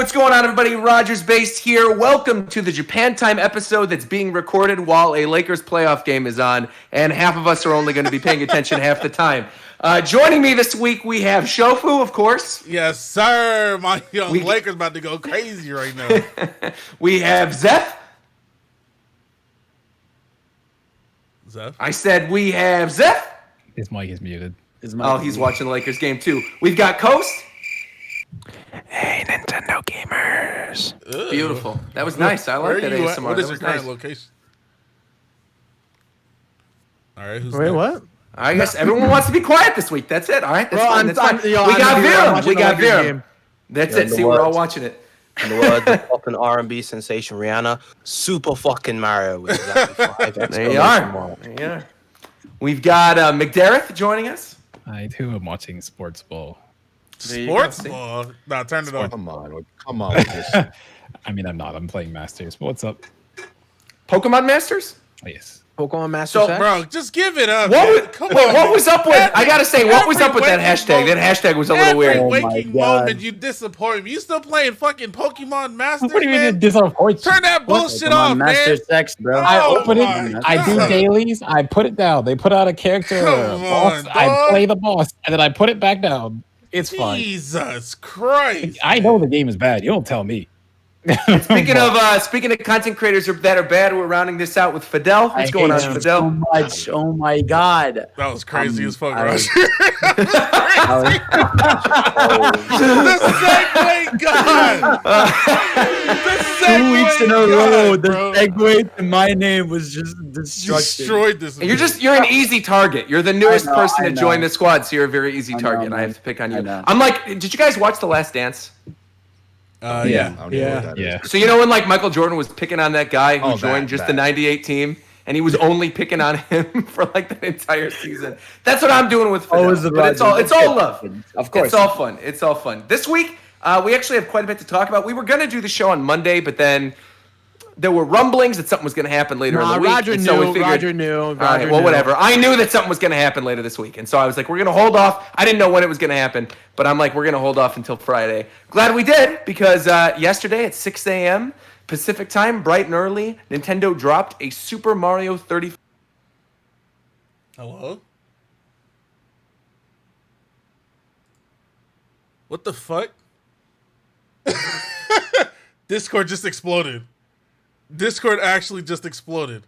what's going on, everybody? Rogers Based here. Welcome to the Japan Time episode that's being recorded while a Lakers playoff game is on, and half of us are only going to be paying attention half the time. Joining me this week, we have Shofu, of course. Yes, sir. My young Lakers about to go crazy right now. We have Zeph. Zeph? I said we have Zeph. His mic is muted. He's watching the Lakers game too. We've got Coast. Hey, Nintendo gamers. Ugh. Beautiful. That was nice. I like that ASMR. What is your current nice. location? All right, who's Wait, next? what? I guess everyone wants to be quiet this week. That's it. All right. That's fine. That's fine. Yo, we got Viram. We got Viram. Game. That's Yeah, it. See, we're all watching it. In the words of fucking R&B sensation Rihanna, Super fucking Mario with exactly 5 There you are. There you are. We've got McDareth joining us. I too am watching sports ball. Sports ball? Nah, turn it on. Come on with this. I mean, I'm not. I'm playing Masters. But what's up? Pokemon Masters? Oh, yes. Pokemon Master So, Set? Bro, just give it up. What was up with? I gotta say, what was up with that hashtag? That hashtag was a little weird. Every waking moment, you disappoint me. You still playing fucking Pokemon Masters? What do you mean man? you disappoint? Turn that bullshit Pokemon off, Master man. Sex, bro. Oh, I open my it. I do God. dailies. I put it down. They put out a character. Come boss. on, I dog. play the boss, and then I put it back down. It's fine. Jesus Christ. I know the game is bad. You don't tell me. Speaking of content creators that are bad, we're rounding this out with Fidel. What's going on, Fidel? So much. Oh my god. That was crazy as fuck, I- Roger. The segue god. The segue 2 weeks in a god, row, the bro. segue to my name was just destructive. Destroyed this. You're an easy target. You're the newest I know, person I to join know. the squad, so you're a very easy target. I man. have to pick on I you. know. I'm like, did you guys watch The Last Dance? Yeah. I don't know what that is. Yeah. So you know when like Michael Jordan was picking on that guy who Oh, joined that. just the '98 team, and he was only picking on him for like the entire season. That's what I'm doing with Fidel. is the But it's Rogers. all love. Of course. It's all fun. It's all fun. This week, we actually have quite a bit to talk about. We were going to do the show on Monday, but then there were rumblings that something was going to happen later in the week. Roger and knew. so we figured, Roger knew. all right, well, whatever. I knew that something was going to happen later this week, and so I was like, we're going to hold off. I didn't know when it was going to happen, but I'm like, we're going to hold off until Friday. Glad we did, because yesterday at 6 a.m. Pacific time, bright and early, Nintendo dropped a Super Mario 30. Hello? What the fuck? Discord just exploded. Discord actually just exploded.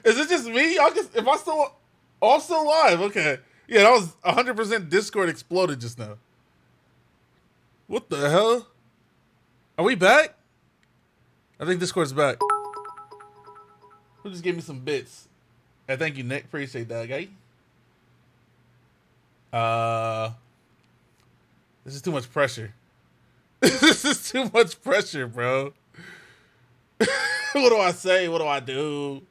Is it just me? If I still... Oh, I'm still live. Okay. Yeah, that was 100% Discord exploded just now. What the hell? Are we back? I think Discord's back. Who just gave me some bits? Hey, thank you, Nick. Appreciate that, guy. This is too much pressure. This is too much pressure, bro. What do I say? What do I do?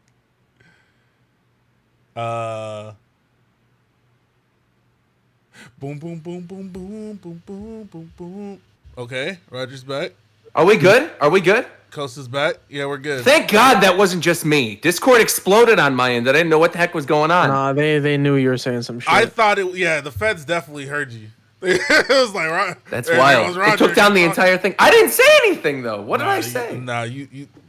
Boom, boom, boom, boom, boom, boom, boom, boom, boom. Okay, Roger's back. Are we good? Are we good? Coast is back. Yeah, we're good. Thank God that wasn't just me. Discord exploded on my end. I didn't know what the heck was going on. Nah, they knew you were saying some shit. I thought it. Yeah, the feds definitely heard you. It was like, right. That's wild. It took down the entire thing. I didn't say anything though. What did I say?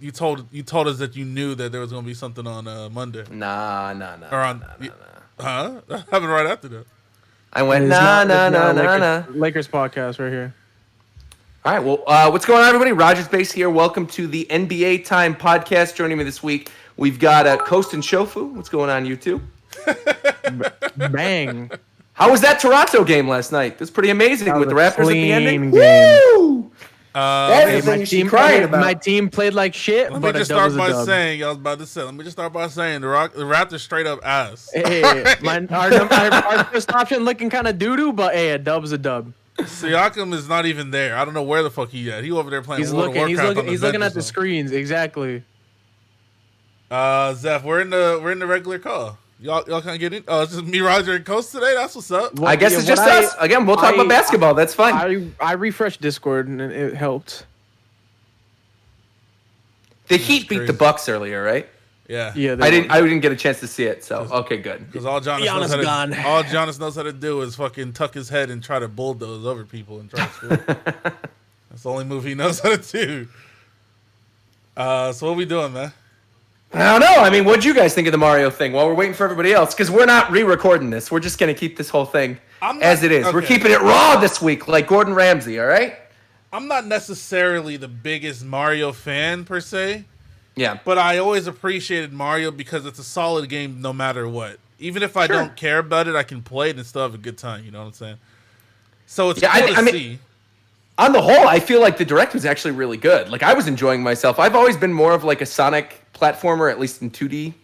You told us that you knew that there was gonna be something on Monday. Nah. Or on, huh? That happened right after that. I went It's nah. Lakers podcast right here. All right, well, what's going on, everybody? Rogers Base here. Welcome to the NBA Time podcast. Joining me this week, we've got Coast and Shofu. What's going on, you two? Bang. How was that Toronto game last night? It was pretty amazing That with the was a Raptors at the ending. clean game. Woo! That is My you should be team, crying about. my team played like shit, Let me but just a dub start is a by dub. saying, I was about to say, let me just start by saying the Raptors straight up ass. Hey, our first option looking kind of doo-doo, but hey, a dub's a dub. Siakam is not even there. I don't know where the fuck he at. He over there playing He's World of looking. Warcraft on the He's bench looking or at the something. screens. Exactly. Zeph, we're in the regular call. Y'all can't get in. Oh, it's just me, Roger, and Coast today. That's what's up. I guess it's just us. Again, we'll talk about basketball. That's fine. I refreshed Discord and it helped. The Heat beat the crazy. Bucks earlier, right? Yeah. Yeah, I didn't get a chance to see it, so okay, good. Because all Jonas knows how to do is fucking tuck his head and try to bulldoze over people and try to screw. That's the only move he knows how to do. So what are we doing, man? I don't know. I mean, what'd you guys think of the Mario thing while we're waiting for everybody else? Because we're not re-recording this. We're just going to keep this whole thing as it is. Okay. We're keeping it raw this week, like Gordon Ramsay, all right? I'm not necessarily the biggest Mario fan, per se. Yeah. But I always appreciated Mario because it's a solid game no matter what. Even if I don't care about it, I can play it and still have a good time. You know what I'm saying? So it's cool to see. On the whole, I feel like the Direct was actually really good. Like, I was enjoying myself. I've always been more of like a Sonic platformer, at least in 2D.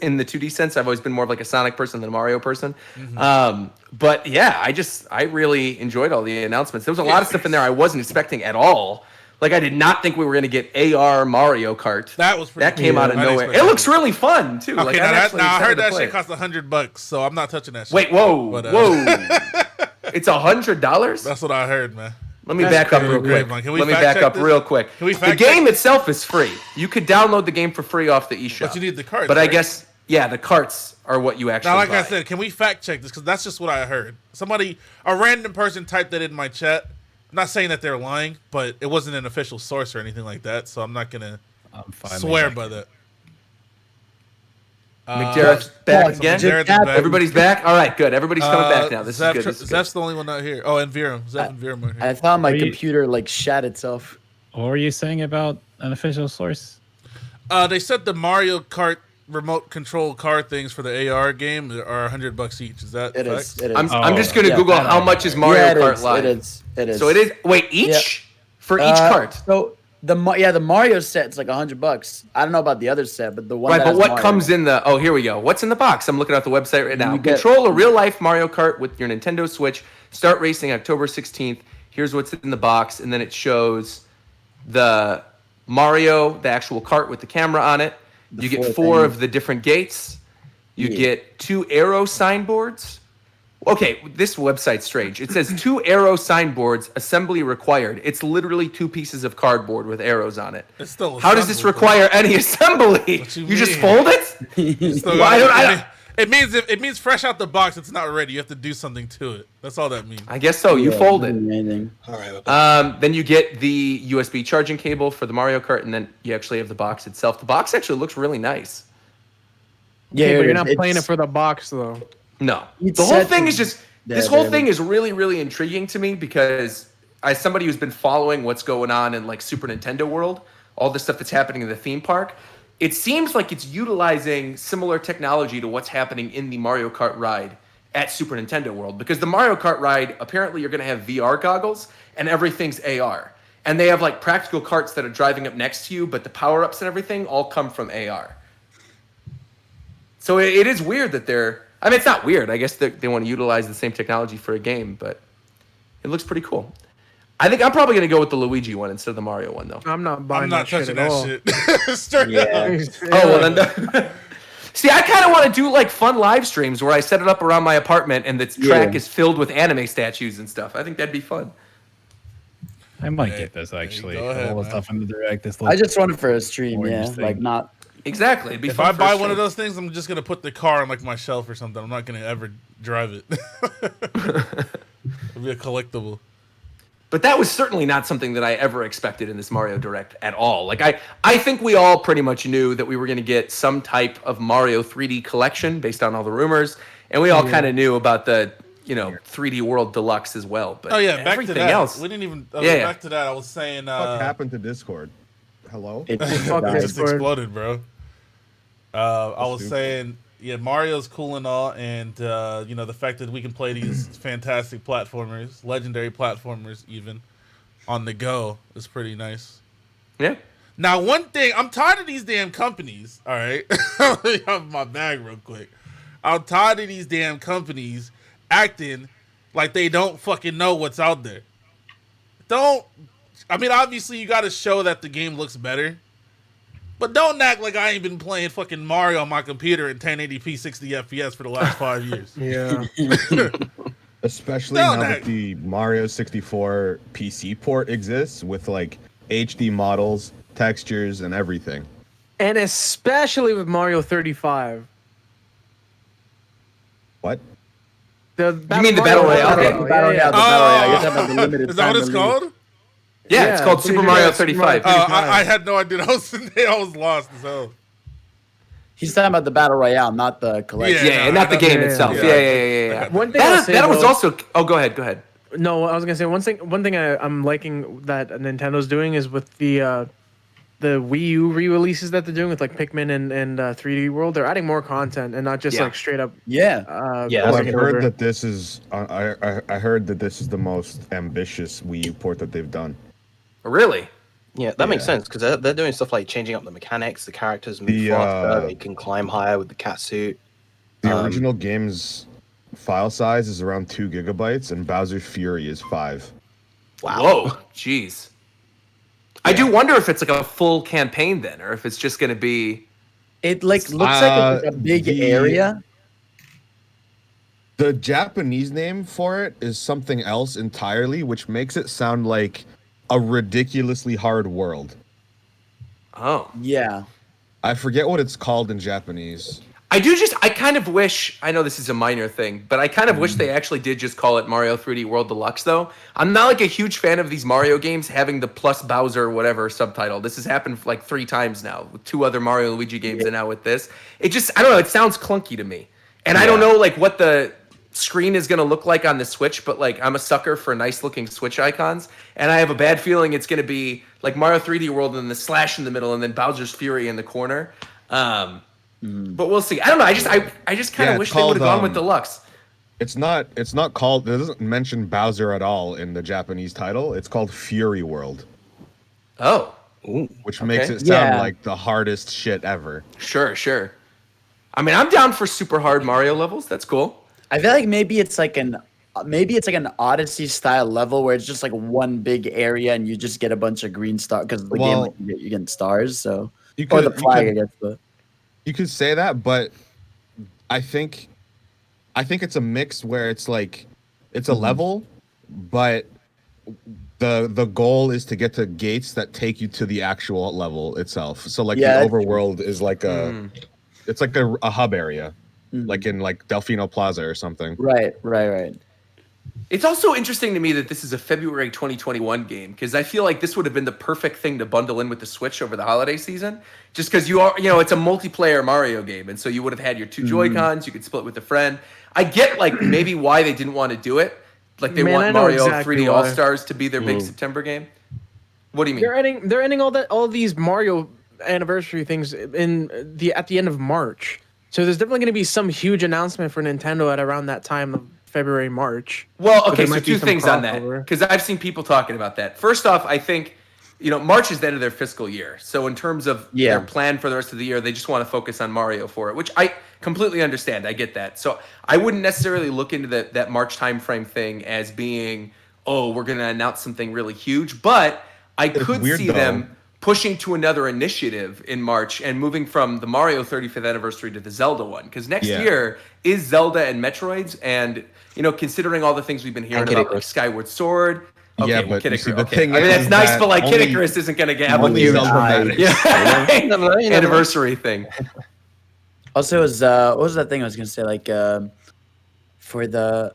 In the 2D sense, I've always been more of like a Sonic person than a Mario person. Mm-hmm. But yeah, I really enjoyed all the announcements. There was a lot of stuff in there I wasn't expecting at all. Like, I did not think we were going to get AR Mario Kart. That came out of nowhere. It looks really fun too. Okay, like, I heard that shit cost $100, so I'm not touching that shit. Wait, whoa. It's $100? That's what I heard, man. Let me back up real quick. The game itself is free. You could download the game for free off the eShop. But you need the carts. But I guess, the carts are what you actually buy. I said, can we fact check this? Because that's just what I heard. A random person typed that in my chat. I'm not saying that they're lying, but it wasn't an official source or anything like that, so I'm not going to swear by that. McJarrett's back again. Everybody's back. All right, good. Everybody's coming back now. This is good. Zeph's the only one out here. Oh, and Viram. Zeph and Viram are here. I thought my computer shat itself. What were you saying about an official source? They said the Mario Kart remote control car things for the AR game are $100 each. Is that it fact? Is. I'm just gonna Google how much is Mario Kart Live. It is. So it is. Wait, each for each cart. So the Mario set's like $100. I don't know about the other set, but the one. Right, but what comes in the? Oh, here we go. What's in the box? I'm looking at the website right now. Control a real-life Mario Kart with your Nintendo Switch. Start racing October 16th. Here's what's in the box, and then it shows the Mario, the actual cart with the camera on it. You get 4 of the different gates. You get 2 arrow signboards. Okay, this website's strange. It says 2 arrow signboards, assembly required. It's literally 2 pieces of cardboard with arrows on it. It's still How does this require any assembly? You just fold it? It means fresh out the box. It's not ready. You have to do something to it. That's all that means. I guess so. You fold it. All right. Then you get the USB charging cable for the Mario Kart, and then you actually have the box itself. The box actually looks really nice. Yeah, but you're not playing it for the box though. No, the whole thing is just. This whole thing is really, really intriguing to me because as somebody who's been following what's going on in like Super Nintendo world, all the stuff that's happening in the theme park, it seems like it's utilizing similar technology to what's happening in the Mario Kart ride at Super Nintendo World. Because the Mario Kart ride, apparently you're going to have VR goggles and everything's AR. And they have like practical carts that are driving up next to you, but the power-ups and everything all come from AR. So it is weird that I mean, it's not weird. I guess they want to utilize the same technology for a game, but it looks pretty cool. I think I'm probably going to go with the Luigi one instead of the Mario one, though. I'm not buying that shit at all. Straight up. Oh, well then. See, I kind of want to do like fun live streams where I set it up around my apartment and the track is filled with anime statues and stuff. I think that'd be fun. I might get this actually. Ahead, all the stuff in the Direct. I just want it for a stream, like not. Exactly. It'd be if fun I buy one of those things, I'm just gonna put the car on like my shelf or something. I'm not gonna ever drive it. It'll be a collectible. But that was certainly not something that I ever expected in this Mario Direct at all. Like I think we all pretty much knew that we were going to get some type of Mario 3D collection based on all the rumors, and we all kind of knew about the 3D World Deluxe as well. But back to that. Else, we didn't even back to that. I was saying, what happened to Discord? Hello? It just exploded, bro. I was saying, Mario's cool and all, and the fact that we can play these fantastic platformers, legendary platformers, even on the go, is pretty nice. Yeah. Now, one thing, I'm tired of these damn companies. All right, let me have my bag real quick. I'm tired of these damn companies acting like they don't fucking know what's out there. Obviously, you got to show that the game looks better. But don't act like I ain't been playing fucking Mario on my computer in 1080p 60 FPS for the last 5 years. Yeah. Especially now that the Mario 64 PC port exists with like HD models, textures, and everything. And especially with Mario 35. What? The mean the Battle Royale game? The Battle Royale. The Battle Royale. You're talking about the limited Is that what time it's release. called? Yeah, it's called Super Mario 35. I had no idea. I was lost as hell. He's talking about the Battle Royale, not the collection. Yeah, not the game itself. Yeah. One thing I'll say, That was though- also. Oh, go ahead. No, I was gonna say one thing I'm liking that Nintendo's doing is with the Wii U re-releases that they're doing with like Pikmin and 3D World. They're adding more content and not just like straight up. Yeah. Yeah, Well, that's I've heard that this is. I heard that this is the most ambitious Wii U port that they've done. Really? Yeah, that makes Yeah. sense because they're doing stuff like changing up the mechanics. The characters move faster. They can climb higher with the cat suit. The original game's file size is around 2 gigabytes, and Bowser's Fury is 5. Wow. Whoa, jeez. I do wonder if it's like a full campaign then, or if it's just going to be. It looks like it's a big area. The Japanese name for it is something else entirely, which makes it sound like a ridiculously hard world. Oh. Yeah. I forget what it's called in Japanese. I kind of wish, I know this is a minor thing, but I kind of wish they actually did just call it Mario 3D World Deluxe, though. I'm not like a huge fan of these Mario games having the plus Bowser whatever subtitle. This has happened like 3 times now with 2 other Mario and Luigi games and now with this. It just, I don't know, it sounds clunky to me. And I don't know like what the screen is going to look like on the Switch, but like I'm a sucker for nice looking Switch icons. And I have a bad feeling it's going to be like Mario 3D World and then the slash in the middle and then Bowser's Fury in the corner. But we'll see. I don't know. I just kind of wish they would have gone with Deluxe. It's not called, it doesn't mention Bowser at all in the Japanese title. It's called Fury World, Oh, which makes it sound Yeah. like the hardest shit ever. sure. I mean, I'm down for super hard Mario levels. That's cool. I feel like maybe it's like an Odyssey style level where it's just like one big area and you just get a bunch of green stars because the game like, you're getting stars. So You or the could- you flag, could- I guess. But You could say that, but I think it's a mix where it's like it's a level, but the goal is to get to gates that take you to the actual level itself. So like Yeah, the that's overworld is like it's like a hub area, like in like Delfino Plaza or something. right. It's also interesting to me that this is a February 2021 game because I feel like this would have been the perfect thing to bundle in with the Switch over the holiday season. Just because it's a multiplayer Mario game, and so you would have had your 2 Joy-Cons, you could split with a friend. I get like maybe why they didn't want to do it. Like they Man, I want know Mario exactly 3D why. All-Stars to be their big September game. What do you mean? They're ending all these Mario anniversary things at the end of March. So there's definitely going to be some huge announcement for Nintendo at around that time of February, March. Well, But okay, there so might be 2 some things on that crossover. because I've seen people talking about that. First off, I think March is the end of their fiscal year, so in terms of their plan for the rest of the year, they just want to focus on Mario for it, which I completely understand. I get that, so I wouldn't necessarily look into that March timeframe thing as being, oh, we're going to announce something really huge, but I could weird, see though. them pushing to another initiative in March and moving from the Mario 35th anniversary to the Zelda one, because next year is Zelda and Metroids, and considering all the things we've been hearing And about, Kid like Icarus. Skyward Sword. Okay, Yeah, well, but Kid you see, Icarus, the thing I mean, that's is nice, that but like Kid only- Icarus isn't going to have a Only huge Zelda matters. yeah. never know. anniversary thing. Also, what was that thing I was gonna say? Like, for the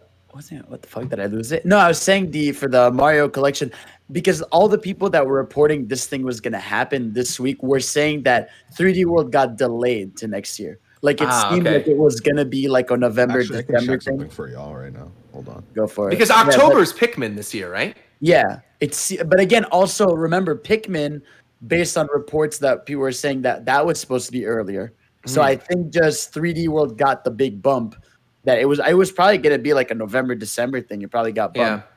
what the fuck did I lose it? No, I was saying for the Mario collection because all the people that were reporting this thing was gonna happen this week were saying that 3D World got delayed to next year. Like it seemed okay. like it was gonna be like a November, Actually, I can December check something thing. for y'all right now. Hold on. Go for it. Because Yeah, but- October's Pikmin this year, right? Yeah, but again, also remember Pikmin, based on reports that people were saying that was supposed to be earlier. So I think just 3D World got the big bump. That it was probably gonna be like a November, December thing. It probably got bumped. Yeah.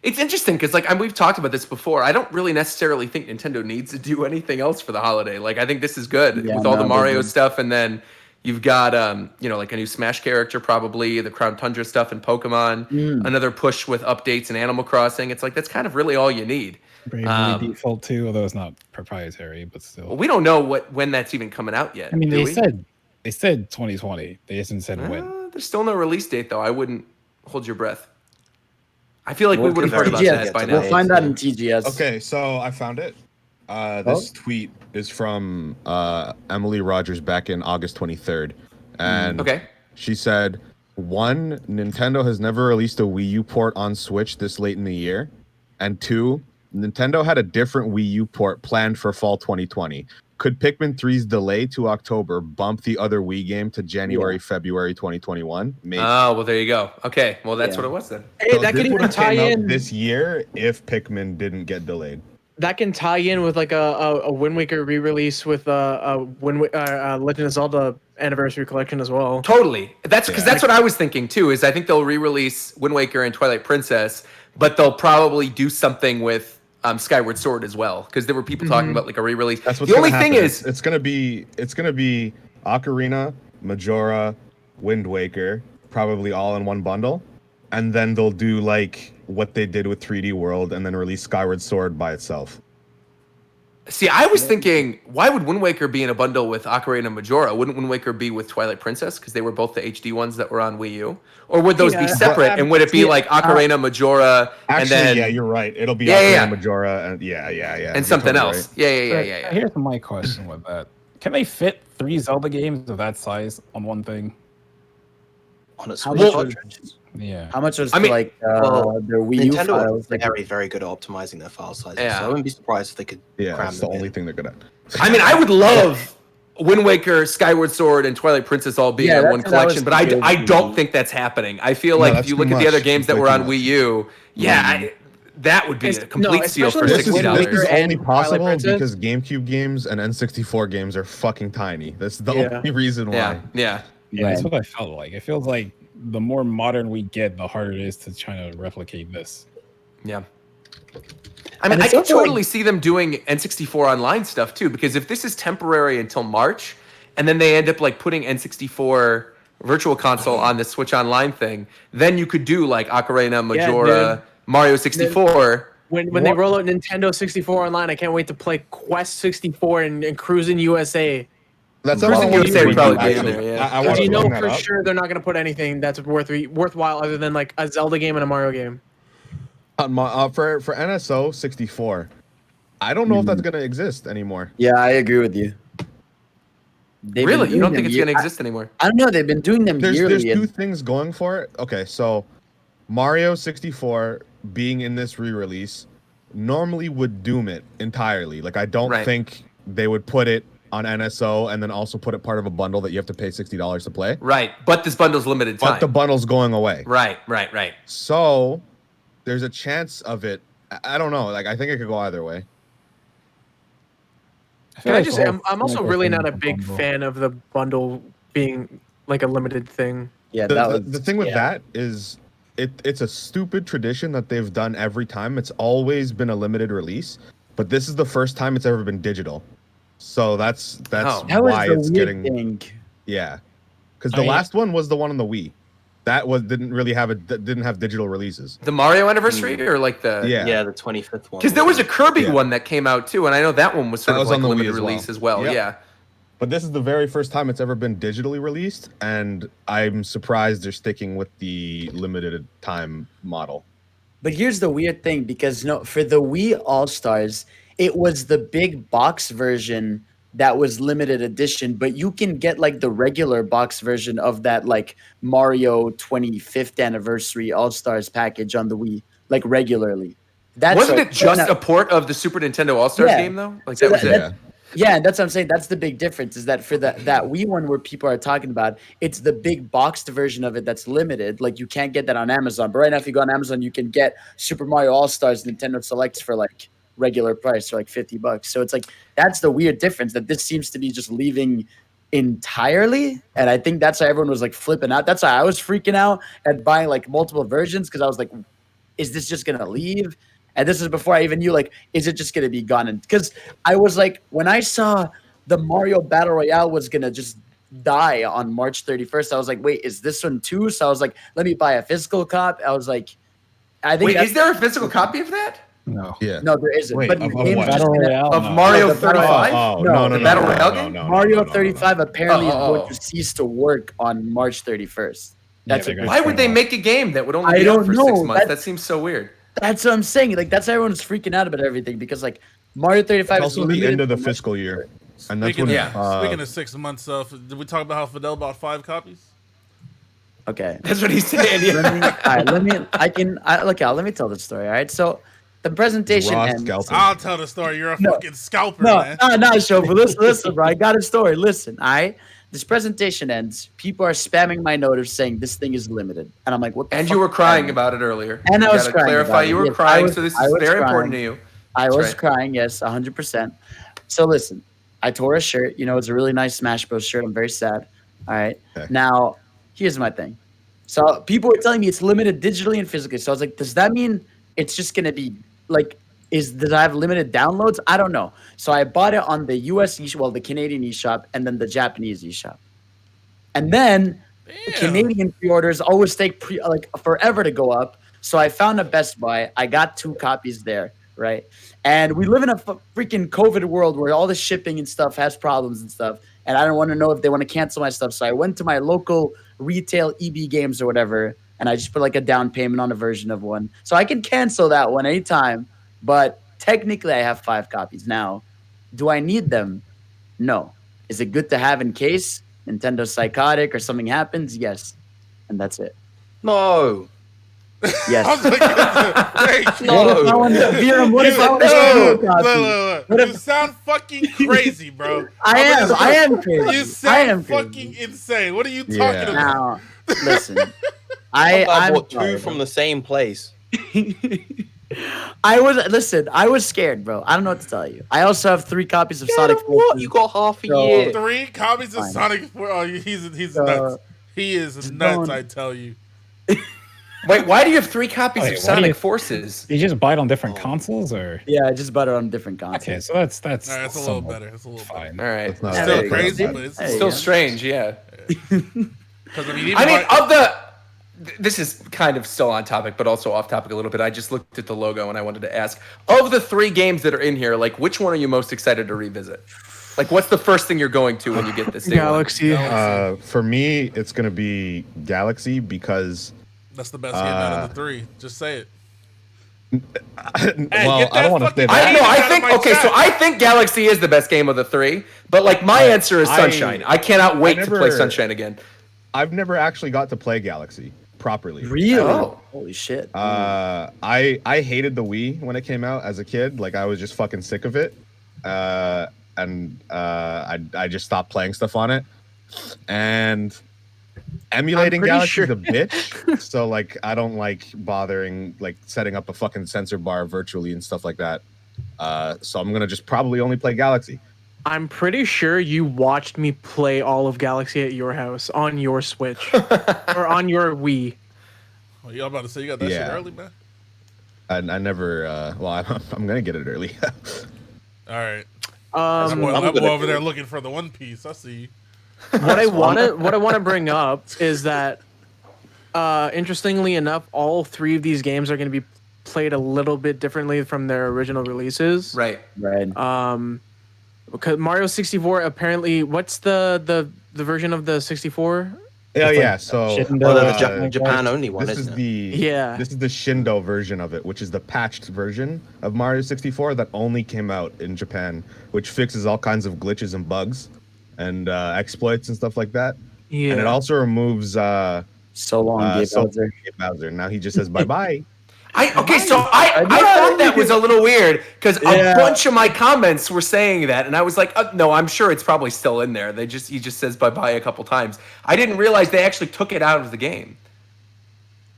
It's interesting because we've talked about this before. I don't really necessarily think Nintendo needs to do anything else for the holiday. Like I think this is good Yeah, with all the no, Mario they did. stuff, and then you've got like a new Smash character, probably the Crown Tundra stuff in Pokemon. Another push with updates in Animal Crossing. It's like that's kind of really all you need. Bravely Default 2, although it's not proprietary, but still. Well, we don't know when that's even coming out yet. I mean, do they we? said 2020. They hasn't said when. There's still no release date though. I wouldn't hold your breath. I feel like we Well, would have heard about TGS. that by We'll now. find out in TGS. Okay, so I found it. This tweet is from Emily Rogers back in August 23rd, and Okay. she said, one, Nintendo has never released a Wii U port on Switch this late in the year, and two, Nintendo had a different Wii U port planned for fall 2020. Could Pikmin 3's delay to October bump the other Wii game to January, February 2021? Maybe. Oh, well, there you go. Okay, well, that's Yeah. what it was then. Hey, So that this can even would've tie came out in. this year if Pikmin didn't get delayed. That can tie in with like a Wind Waker re-release with Legend of Zelda Anniversary Collection as well. Totally. That's because that's what I was thinking too. Is I think they'll re-release Wind Waker and Twilight Princess, but they'll probably do something with Skyward Sword as well. Because there were people talking about like a re-release. That's what's The only gonna thing happen. is, it's gonna be Ocarina, Majora, Wind Waker, probably all in one bundle, and then they'll do like what they did with 3D World, and then release Skyward Sword by itself. see, I was thinking, why would Wind Waker be in a bundle with Ocarina and Majora? Wouldn't Wind Waker be with Twilight Princess because they were both the HD ones that were on Wii U? Or would those be Yeah, separate? And would it be like Ocarina, Majora, and Actually, then yeah, you're right. It'll be Yeah, Ocarina, yeah. Majora, and yeah. and You're something totally else? right. Yeah. Here's my question with that: can they fit 3 Zelda games of that size on one thing? On a How Switch much cartridge. Yeah. How much was I mean, their Wii U Nintendo files? are very, very good at optimizing their file sizes. Yeah. So I wouldn't be surprised if they could Yeah, cram that's the them only in. thing they're good at. I mean, I would love Wind Waker, Skyward Sword, and Twilight Princess all being Yeah, in that's one what I was collection, but I thinking. don't think that's happening. I feel No, like if that's you too look at the much. other games that Way were too on much. Wii U, that would be a complete steal for especially This is, Wind $60. this Waker is and only Twilight possible Princess. because GameCube games and N64 games are fucking tiny. That's the Yeah. only reason why. Yeah. Yeah, that's what I felt like. It feels like the more modern we get, the harder it is to try to replicate this. Yeah. I mean, And I it's could also like- totally see them doing N64 online stuff too, because if this is temporary until March, and then they end up like putting N64 Virtual Console on the Switch Online thing, then you could do like Ocarina, Majora, dude. Mario 64. When they roll out Nintendo 64 Online, I can't wait to play Quest 64 and Cruising USA. That's Cruising what I USA wanted to probably bring be in up, there, actually. yeah. I Because wanted you to know bring that for up. sure they're not going to put anything that's worthwhile other than like a Zelda game and a Mario game. For NSO 64, I don't know if that's gonna exist anymore. Yeah, I agree with you. They've been Really? You doing don't them think it's year- going to exist anymore? I don't know. They've been doing them There's yearly. two and- things going for it. Okay, so Mario 64 being in this re-release normally would doom it entirely. Like I don't Right. think they would put it on NSO and then also put it part of a bundle that you have to pay $60 to play. Right. But this bundle's limited time. But the bundle's going away. Right. So there's a chance of it. I don't know. Like I think it could go either way. Can I just say, I'm also really not a big fan of the bundle being like a limited thing. Yeah, that was The thing with that is it's a stupid tradition that they've done every time. It's always been a limited release, but this is the first time it's ever been digital. So that's Oh. that was why the it's weird getting thing. yeah. Because the I mean- last one was the one on the Wii. That didn't have digital releases. The Mario anniversary or like the Yeah. The 25th one. Because there was a Kirby Yeah. one that came out too, and I know that one was sort That of was like on the a Wii limited as well. release as well. Yep. Yeah. But this is the very first time it's ever been digitally released, and I'm surprised they're sticking with the limited time model. But here's the weird thing, because no, for the Wii All Stars, it was the big box version that was limited edition, but you can get like the regular box version of that like Mario 25th anniversary All Stars package on the Wii, like regularly. Wasn't like- it just no, a port of the Super Nintendo All Stars Yeah. game though? Like So that was it. Yeah. Yeah, that's what I'm saying. That's the big difference, is that for that Wii one where people are talking about, it's the big boxed version of it that's limited. Like you can't get that on Amazon. But right now, if you go on Amazon, you can get Super Mario All Stars Nintendo Selects for like regular price, or like $50. So it's like that's the weird difference, that this seems to be just leaving entirely. And I think that's why everyone was like flipping out. That's why I was freaking out at buying like multiple versions, because I was like, is this just gonna leave? And this is before I even knew, like, is it just going to be gone? And because I was like, when I saw the Mario Battle Royale was going to just die on March 31st, I was like, wait, is this one too? So I was like, let me buy a physical copy. I was like, I think Wait, that's- is there a physical copy of that? No. Yeah. no, there isn't. Wait, but of the game's what? just Battle gonna- Royale? Of No. Mario No, the Battle 35? Oh, No, no, no, the no, Battle no, Royale no, game? no, no, Mario no, no, 35 no. apparently is Oh. going to cease to work on March 31st. That's they're what- gonna Why would turn they it off. make a game that would only I be out don't for know. 6 months? That's- That seems so weird. That's what I'm saying. Like, that's why everyone's freaking out about everything, because like Mario 35 is Also the limited end of the to- fiscal year, and that's Speaking, when. Yeah. speaking of 6 months, did we talk about how Fidel bought 5 copies? Okay. That's what he's saying. Yeah. Let me tell the story. All right. So the presentation Raw ends. scalping. I'll tell the story. You're a No. fucking scalper, No, man. no, Shofu. Listen, bro. I got a story. Listen, all right. This presentation ends. People are spamming my notice saying this thing is limited, and I'm like, what? The And fuck you were is crying that? about it earlier. And I You was gotta crying clarify about it. you were Yes, crying, so this I is was very important crying. to you. I That's was right. crying. Yes, 100%. So listen, I tore a shirt. You know, it's a really nice Smash Bros. Shirt. I'm very sad. All right. Okay. Now, here's my thing. So people were telling me it's limited digitally and physically. So I was like, does that mean it's just gonna be like? Does I have limited downloads? I don't know. So I bought it on the US the Canadian eShop, and then the Japanese eShop. And then the Canadian pre-orders always take forever to go up. So I found a Best Buy. I got 2 copies there, right? And we live in a freaking COVID world where all the shipping and stuff has problems and stuff. And I don't want to know if they want to cancel my stuff. So I went to my local retail EB Games or whatever, and I just put like a down payment on a version of one. So I can cancel that one anytime. But technically, I have 5 copies now. Do I need them? No. Is it good to have in case Nintendo's psychotic or something happens? Yes. And that's it. No. I Yes. was like, thank you. What if I want to Viram, what if I want to Look, steal a copy? look. What You if- sound fucking crazy, bro. I am crazy. You I am sound crazy. fucking insane. What are you talking Yeah. about? Now, listen. I I'm bought 2 sorry, from bro. the same place. I was scared, bro. I don't know what to tell you. I also have 3 copies of Sonic What? Forces. You got half a So- year. 3 copies of Fine. Sonic 4. Oh, he's So, nuts. He is nuts, don't- I tell you. Wait, why do you have 3 copies Wait, of what do Sonic you- Forces? You just buy it on different consoles, or Yeah, I just bought it on different consoles. okay, so that's All right, that's a little somewhat better. That's a little fine. All right. It's not Yeah, Still there you go. crazy, Hey, but it's hey, Still yeah. strange, yeah. because even I mean, like- of the. This is kind of still on topic, but also off topic a little bit. I just looked at the logo and I wanted to ask, of the 3 games that are in here, like which one are you most excited to revisit? Like, what's the first thing you're going to when you get this day one? Galaxy. For me, it's gonna be Galaxy because. that's the best game out of the 3. Just say it. Well, get I that don't want to say fucking- I that. know. Out I of think my okay. So chat. I think Galaxy is the best game of the 3. But like my answer is Sunshine. I cannot wait to play never- Sunshine again. I've never actually got to play Galaxy properly. Really? Oh. Holy shit. I hated the Wii when it came out as a kid. Like I was just fucking sick of it, and I just stopped playing stuff on it. And emulating pretty Galaxy sure- is a bitch. So like I don't like bothering like setting up a fucking sensor bar virtually and stuff like that. So I'm gonna just probably only play Galaxy. I'm pretty sure you watched me play all of Galaxy at your house on your Switch or on your Wii. Oh, y'all about to say you got that Yeah. shit early, man? I never. Well, I'm gonna get it early. All right. That boy, I'm that boy gonna over do there it. looking for the One Piece. I see you. What I wanna bring up is that interestingly enough, all 3 of these games are going to be played a little bit differently from their original releases. Right. Right. Because Mario 64 apparently, what's the version of the 64? Yeah. So Shindo, Well, the uh, Japan only one, this is isn't it? the Yeah. This is the Shindo version of it, which is the patched version of Mario 64 that only came out in Japan, which fixes all kinds of glitches and bugs and exploits and stuff like that. Yeah. And it also removes So long, Gabe Bowser. Bowser. Now he just says bye bye. I thought that was a little weird because Yeah. a bunch of my comments were saying that, and I was like, no, I'm sure it's probably still in there. He just says bye bye a couple times. I didn't realize they actually took it out of the game.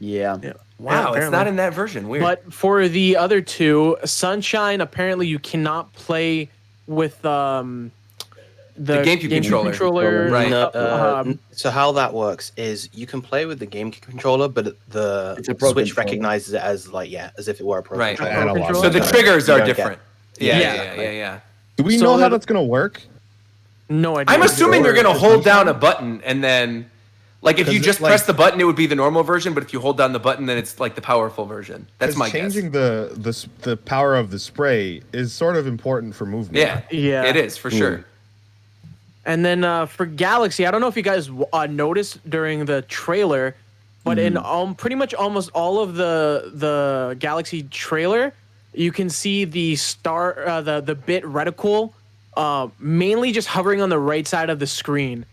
Yeah. Wow, it's apparently. not in that version. Weird. But for the other 2, Sunshine, apparently you cannot play with the GameCube controller. Right. No, Um, so how that works is you can play with the GameCube controller, but the It's a Pro Switch controller. recognizes it as as if it were a Pro Right. controller. Analog. controller? So the triggers You are don't get- different. Yeah. Yeah. Do we So know how that- that's gonna work? No idea. I'm assuming you're gonna For hold down a Sunshine? button and then, like, if you 'Cause just it's like- press the button, it would be the normal version. But if you hold down the button, then it's like the powerful version. That's 'Cause my guess. changing the power of the spray is sort of important for movement. Yeah, Yeah. it is for sure. And then for Galaxy, I don't know if you guys noticed during the trailer, but in pretty much almost all of the Galaxy trailer, you can see the the bit reticle mainly just hovering on the right side of the screen.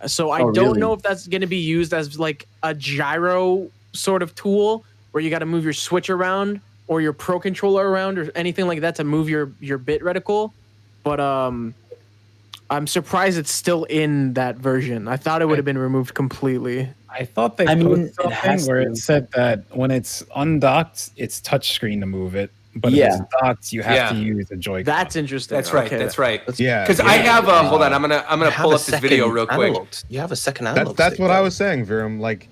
So I don't really? know if that's going to be used as like a gyro sort of tool where you got to move your Switch around or your Pro controller around or anything like that to move your bit reticle. But I'm surprised it's still in that version. I thought it would have been removed completely. I thought they I mean, posted it something has where to. it said that when it's undocked, it's touchscreen to move it, but if Yeah. it's docked, you have to Yeah. use a Joy-Con. That's interesting. That's right. Okay. That's right. Yeah, Because I have hold on, I'm gonna You have pull a up this video second real quick. analog. You have a second analog. That's stick, what I though. was saying, Virum. Like,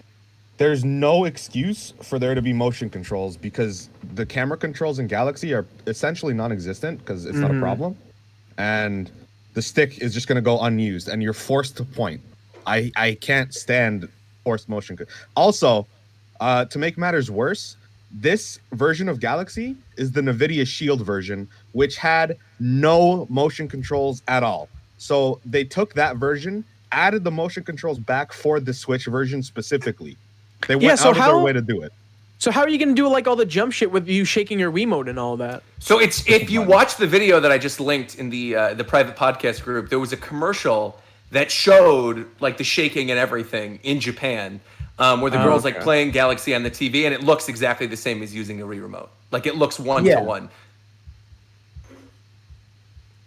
there's no excuse for there to be motion controls because the camera controls in Galaxy are essentially non-existent because it's not a problem, and the stick is just going to go unused, and you're forced to point. I can't stand forced motion. Also, to make matters worse, this version of Galaxy is the NVIDIA Shield version, which had no motion controls at all. So they took that version, added the motion controls back for the Switch version specifically. They went so out of their how- way to do it. So how are you gonna do like all the jump shit with you shaking your Wiimote and all that? So it's if you watch the video that I just linked in the private podcast group, there was a commercial that showed like the shaking and everything in Japan, where the girl's like playing Galaxy on the TV, and it looks exactly the same as using a Wii remote. Like it looks one to one.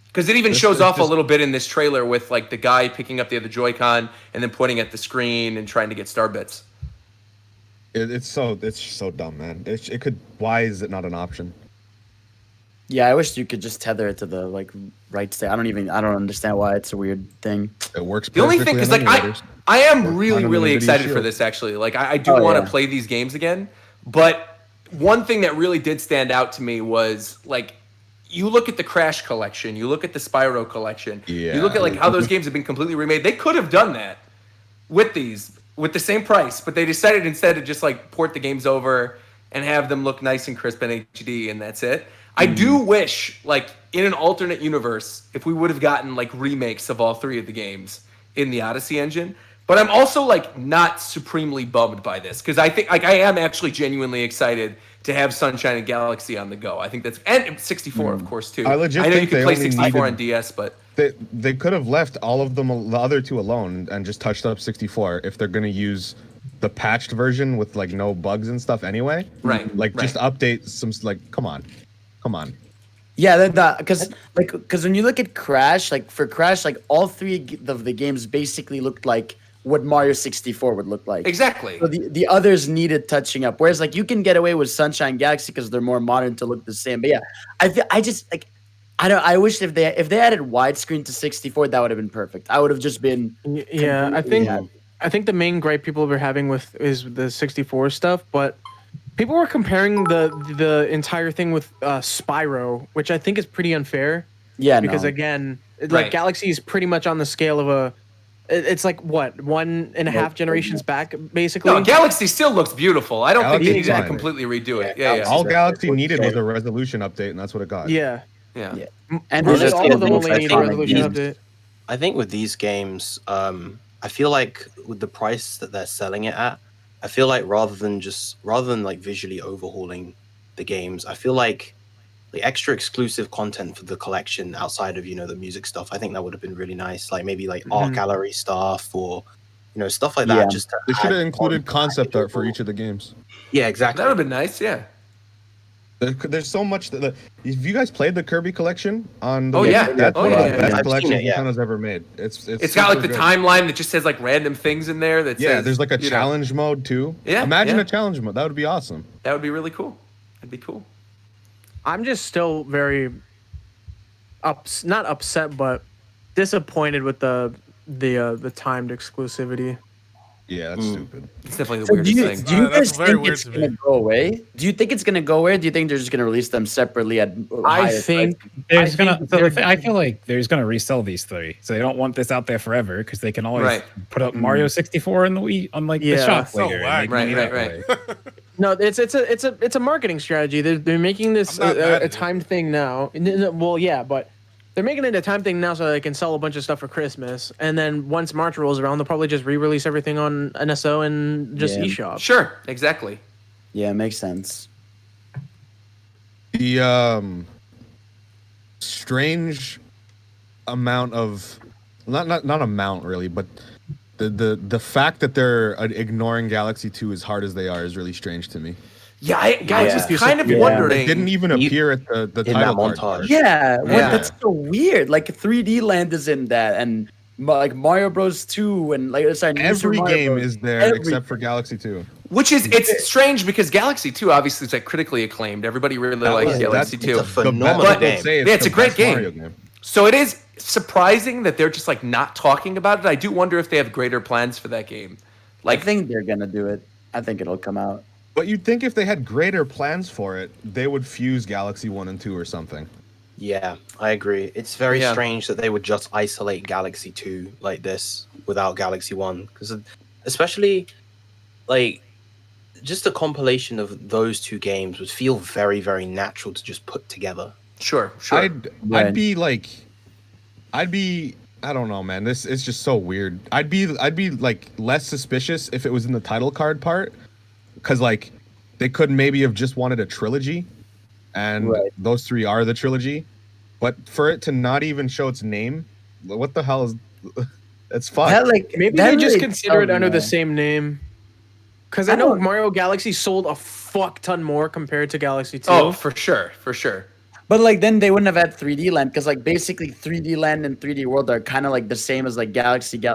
Because it even shows off a little bit in this trailer with like the guy picking up the other Joy-Con and then pointing at the screen and trying to get star bits. It's so dumb, man. It could. Why is it not an option? Yeah, I wish you could just tether it to the like right stick. I don't understand why it's a weird thing. It works. The only thing is like I am really on really the excited NVIDIA for Shield. this actually. Like I do want to play these games again, but one thing that really did stand out to me was like you look at the Crash collection, you look at the Spyro collection, you look at like how those games have been completely remade. They could have done that with these with the same price, but they decided instead to just like port the games over and have them look nice and crisp in HD, and that's it. I do wish, like, in an alternate universe, if we would have gotten like remakes of all three of the games in the Odyssey engine. But I'm also like not supremely bummed by this because I think like I am actually genuinely excited to have Sunshine and Galaxy on the go. I think that's and 64 of course too. I legit know you think can they play only 64 on needed- DS, but They could have left all of them, the other two alone, and just touched up 64 if they're gonna use the patched version with like no bugs and stuff anyway. Right, Like just right. update some. Like, come on. Yeah, because when you look at Crash, like for Crash, like all three of the games basically looked like what Mario 64 would look like. exactly. So the others needed touching up. Whereas like you can get away with Sunshine Galaxy because they're more modern to look the same. But yeah, I just like I wish if they added widescreen to 64, that would have been perfect. I would have just been Yeah, I think the main gripe people were having with is the 64 stuff, but people were comparing the entire thing with Spyro, which I think is pretty unfair. Yeah, because no. again, like Right. Galaxy is pretty much on the scale of a. It's like what 1.5 generations back, basically. No, Galaxy still looks beautiful. I don't think they Galaxy's needed to fine. completely redo it. Yeah, Yeah. All Exactly. Galaxy needed was a resolution update, and that's what it got. Yeah, Yeah. And really, there's all of them things only I need a find resolution these- update. I think with these games, I feel like with the price that they're selling it at, I feel like rather than like visually overhauling the games, I feel like the extra exclusive content for the collection outside of the music stuff, I think that would have been really nice. Like maybe like art gallery stuff or stuff like that. Yeah. Just to They should have add included more concept art for people. each of the games. Yeah, exactly. That would have been nice. Yeah. There's so much that. If you guys played the Kirby collection on the Oh, Wii, yeah. that's Oh, one yeah. of the best I've seen collections it, yeah. Nintendo's ever made. It's It's got like super the good. timeline that just has like random things in there. That Yeah, says, there's like a you know, challenge mode too. Yeah, Imagine yeah. a challenge mode. That would be awesome. That would be really cool. That'd be cool. I'm just still very not upset, but disappointed with the timed exclusivity. Yeah, that's stupid. It's definitely the So weirdest do you, thing. do you That's guys very think weird it's to gonna me. go away? Do you think it's gonna go away? Or do you think they're just gonna release them separately at? I higher think There's I gonna. think So they're- I feel like there's gonna resell these three, so they don't want this out there forever because they can always Right. put up Mario 64 in the Wii on like the Yeah. shop So later. and whack. make Right, money right, that way. No, it's a marketing strategy. They're making this I'm not mad at a it. timed thing now. Well, yeah, but they're making it a timed thing now so they can sell a bunch of stuff for Christmas. And then once March rolls around, they'll probably just re-release everything on NSO and just Yeah. eShop. Sure, exactly. Yeah, it makes sense. the strange amount of not amount really, but the fact that they're ignoring Galaxy 2 as hard as they are is really strange to me. Yeah, I was Yeah. kind of Yeah. wondering. It didn't even You- appear at the in title that card. montage. Yeah, what, Yeah. that's so weird. Like 3D Land is in that, and like Mario Bros 2, and like sorry, New Super Every Mario game Bros. is there Every- except for Galaxy 2. Which is it's strange because Galaxy 2 obviously is like critically acclaimed. Everybody really likes was- Galaxy that's- 2. It's a phenomenal But- game. Say Yeah, it's the a great best game. Mario So it is surprising that they're just like not talking about it. I do wonder if they have greater plans for that game. I Like think they're gonna do it. I think it'll come out. But you'd think if they had greater plans for it, they would fuse Galaxy 1 and 2 or something. Yeah, I agree. It's very Yeah. strange that they would just isolate Galaxy 2 like this without Galaxy 1. Because especially, like, just a compilation of those two games would feel very, very natural to just put together. sure. I'd Right. be like, I don't know, man. This is just so weird. I'd be like less suspicious if it was in the title card part, because like they could maybe have just wanted a trilogy, and Right. those three are the trilogy. But for it to not even show its name, what the hell is? It's fun. That, like, Maybe that they just really consider it tells under me, the same name. Because I I know don't- Mario Galaxy sold a fuck ton more compared to Galaxy 2. Oh, for sure. For sure. But like then they wouldn't have had 3D Land because like basically 3D Land and 3D World are kind of like the same as like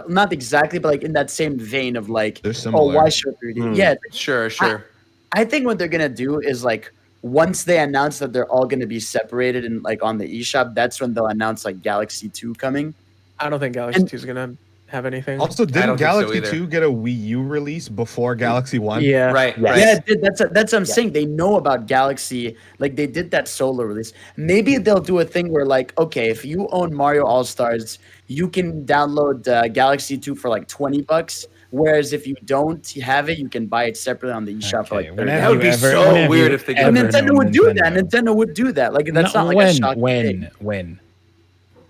not exactly, but like in that same vein of like, They're oh, similar. why show 3D? Yeah, Sure. I think what they're gonna do is like once they announce that they're all gonna be separated and like on the eShop, that's when they'll announce like Galaxy 2 coming. I don't think Galaxy And- 2 is going to have anything. Also, don't didn't think so Galaxy either. 2 get a Wii U release before Galaxy 1? Yeah. Right. Yes. Right. Yeah, it did. That's what I'm saying. They know about Galaxy. Like they did that solo release. Maybe they'll do a thing where like, okay, if you own Mario All Stars, you can download Galaxy 2 for like $20. Whereas if you don't have it, you can buy it separately on the eShop for like Okay, $30. That would be so weird if they did And that. Nintendo would do that. Nintendo would do that. Like that's not like a shocking thing. When?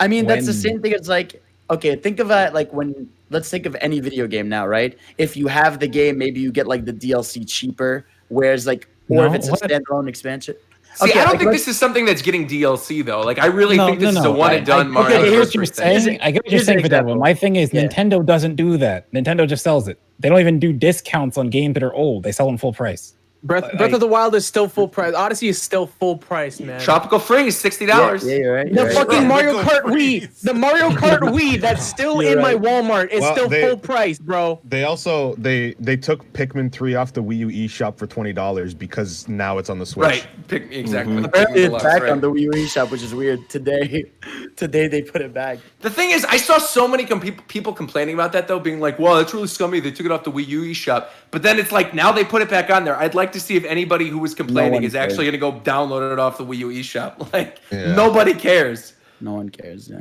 I mean, that's the when- same thing as like, okay, think of it like when, let's think of any video game now, right? If you have the game, maybe you get like the DLC cheaper, whereas like, or if No, it's a what? standalone expansion. See, Okay, I don't like, think let's- this is something that's getting DLC though. Like, I really think this is a one and done I Mario get what you're anniversary thing. saying. I get what you're Here's an saying, Fidel. example. But my thing is, Yeah. Nintendo doesn't do that. Nintendo just sells it. They don't even do discounts on games that are old. They sell them full price. Breath of the Wild is still full price. Odyssey is still full price, man. Tropical Freeze, $60. Yeah, you're right. The You're right. fucking Mario Tropical Kart Wii, Freeze. the Mario Kart Wii that's still You're in my right. Walmart is Well, still they- full price, bro. They also they took Pikmin 3 off the Wii U eShop for $20 because now it's on the Switch. Right. Exactly. The Apparently Pikmin it's Deluxe, back right. on the Wii U eShop, which is weird. Today they put it back. The thing is, I saw so many people complaining about that though, being like, "Well, that's really scummy. They took it off the Wii U eShop." But then it's like now they put it back on there. I'd like to see if anybody who was complaining one is actually cares. going to go download it off the Wii U eShop. Like Yeah. nobody cares. No one cares. Yeah.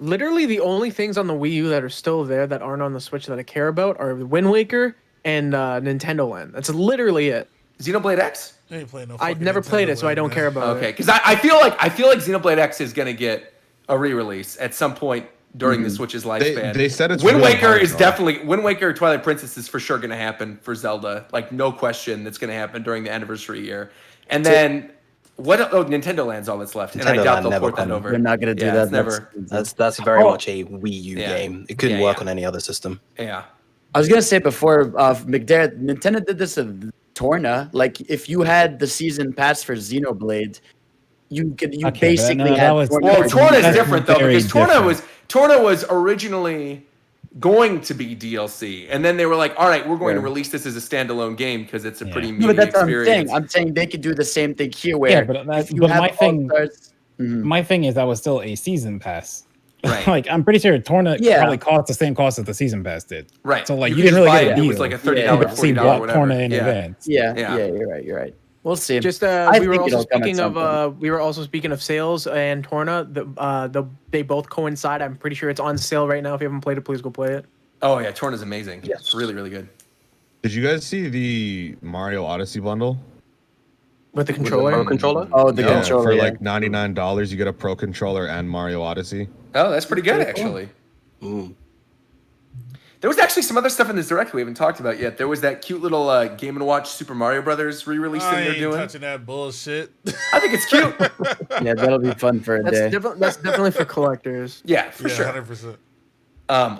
Literally, the only things on the Wii U that are still there that aren't on the Switch that I care about are Wind Waker and Nintendo Land. That's literally it. Xenoblade X. I ain't playing no I've fucking never played Nintendo it, so I Land, don't man. care about Okay, it. because I feel like Xenoblade X is going to get a re-release at some point during the Switch's lifespan. they said it's Wind really Waker hard, is though. definitely Wind Waker Twilight Princess is for sure going to happen for Zelda. Like no question, that's going to happen during the anniversary year. And then what? Oh, Nintendo Land's all that's left, and I Nintendo doubt Land they'll never port that coming. over. They're not gonna do Yeah, that. it's never. That's very Oh. much a Wii U Yeah. game. It couldn't Yeah, work yeah. on any other system. Yeah. I was gonna say before McDare, Nintendo did this with Torna. Like if you had the season pass for Xenoblade, you Okay, basically but no, had that was- Torna. Well, That's Torna's different though very because different. Torna was originally going to be DLC, and then they were like, "All right, we're going to Yeah. release this as a standalone game because it's a Yeah. pretty No, meaty but that's what I'm experience." saying. I'm saying they could do the same thing here, where Yeah, but if you but have my thing- All-Stars- My thing is that was still a season pass. Right. Like I'm pretty sure Torna Yeah. probably cost the same cost that the season pass did. Right. So like you, could didn't just really buy get a it. deal. It was like a $30, Yeah, You $40, see whatever. bought Torna in Yeah. advance. Yeah, Yeah. yeah, you're right. We'll see. Just I we were think also it'll come at speaking some of we were also speaking of sales and Torna. They both coincide. I'm pretty sure it's on sale right now. If you haven't played it, please go play it. Oh yeah, Torna's amazing. Yes. It's really really good. Did you guys see the Mario Odyssey bundle? With the Pro controller. controller? Oh, the Yeah, controller. for yeah. like $99, you get a Pro controller and Mario Odyssey. Oh, that's pretty good actually. Mm. There was actually some other stuff in this direct we haven't talked about yet. There was that cute little Game & Watch Super Mario Brothers re-release thing I they're ain't doing. touching that bullshit. I think it's cute. Yeah, that'll be fun for a day. That's definitely for collectors. Yeah, for Yeah, sure. 100%.